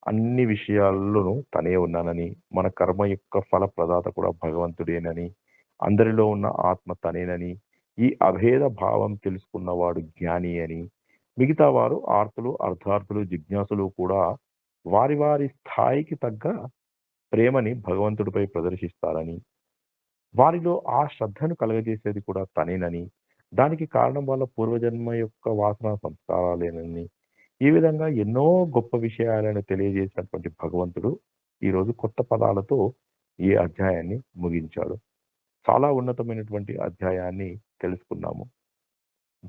అన్ని విషయాల్లోనూ తనే ఉన్నానని, మన కర్మ యొక్క ఫల ప్రదాత కూడా భగవంతుడేనని, అందరిలో ఉన్న ఆత్మ తనేనని, ఈ అభేద భావం తెలుసుకున్నవాడు జ్ఞాని అని, మిగతా వారు ఆర్తులు, అర్థార్థులు, జిజ్ఞాసులు కూడా వారి వారి స్థాయికి తగ్గ ప్రేమని భగవంతుడిపై ప్రదర్శిస్తారని, వారిలో ఆ శ్రద్ధను కలగజేసేది కూడా తనేనని, దానికి కారణం వాళ్ళ పూర్వజన్మ యొక్క వాసన సంస్కారాలేనని, ఈ విధంగా ఎన్నో గొప్ప విషయాలను తెలియజేసినటువంటి భగవంతుడు ఈరోజు కొత్త పదాలతో ఈ అధ్యాయాన్ని ముగించాడు. చాలా ఉన్నతమైనటువంటి అధ్యాయాన్ని తెలుసుకున్నాము.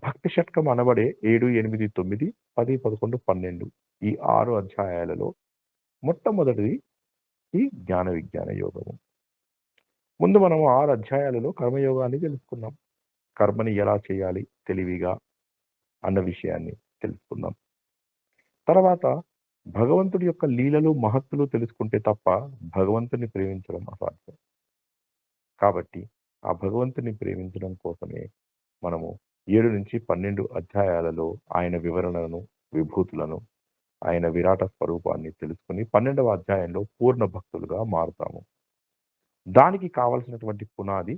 భక్తి షట్కం అనబడే 7, 8, 9, 10, 11, 12 ఈ 6 అధ్యాయాలలో మొట్టమొదటిది ఈ జ్ఞాన విజ్ఞాన యోగము. ముందు మనం 6 అధ్యాయాలలో కర్మయోగాన్ని తెలుసుకున్నాం. కర్మని ఎలా చేయాలి తెలివిగా అన్న విషయాన్ని తెలుసుకున్నాం. తర్వాత భగవంతుడి యొక్క లీలలు, మహత్తులు తెలుసుకుంటే తప్ప భగవంతుని ప్రేమించడం అసాధ్యం. కాబట్టి ఆ భగవంతుని ప్రేమించడం కోసమే మనము 7-12 అధ్యాయాలలో ఆయన వివరణలను, విభూతులను, ఆయన విరాట స్వరూపాన్ని తెలుసుకుని 12వ అధ్యాయంలో పూర్ణ భక్తులుగా మారుతాము. దానికి కావలసినటువంటి పునాది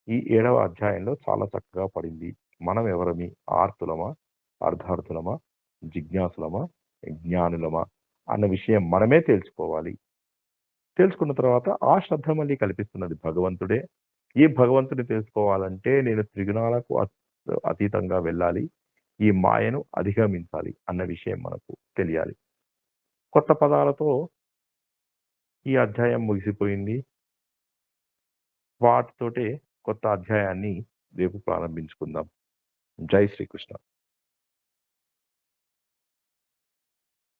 ఈ 7వ అధ్యాయంలో చాలా చక్కగా పడింది. మనం ఎవరమి? ఆర్తులమా, అర్ధార్థులమా, జిజ్ఞాసులమా, జ్ఞానులమా అన్న విషయం మనమే తెలుసుకోవాలి. తెలుసుకున్న తర్వాత ఆ శ్రద్ధ మళ్ళీ కల్పిస్తున్నది భగవంతుడే. ఈ భగవంతుని తెలుసుకోవాలంటే నేను త్రిగుణాలకు అతీతంగా వెళ్ళాలి. ఈ మాయను అధిగమించాలి అన్న విషయం మనకు తెలియాలి. కొత్త పదాలతో ఈ అధ్యాయం ముగిసిపోయింది. వాటితోటే కొత్త అధ్యాయాన్ని రేపు ప్రారంభించుకుందాం. జై శ్రీకృష్ణ.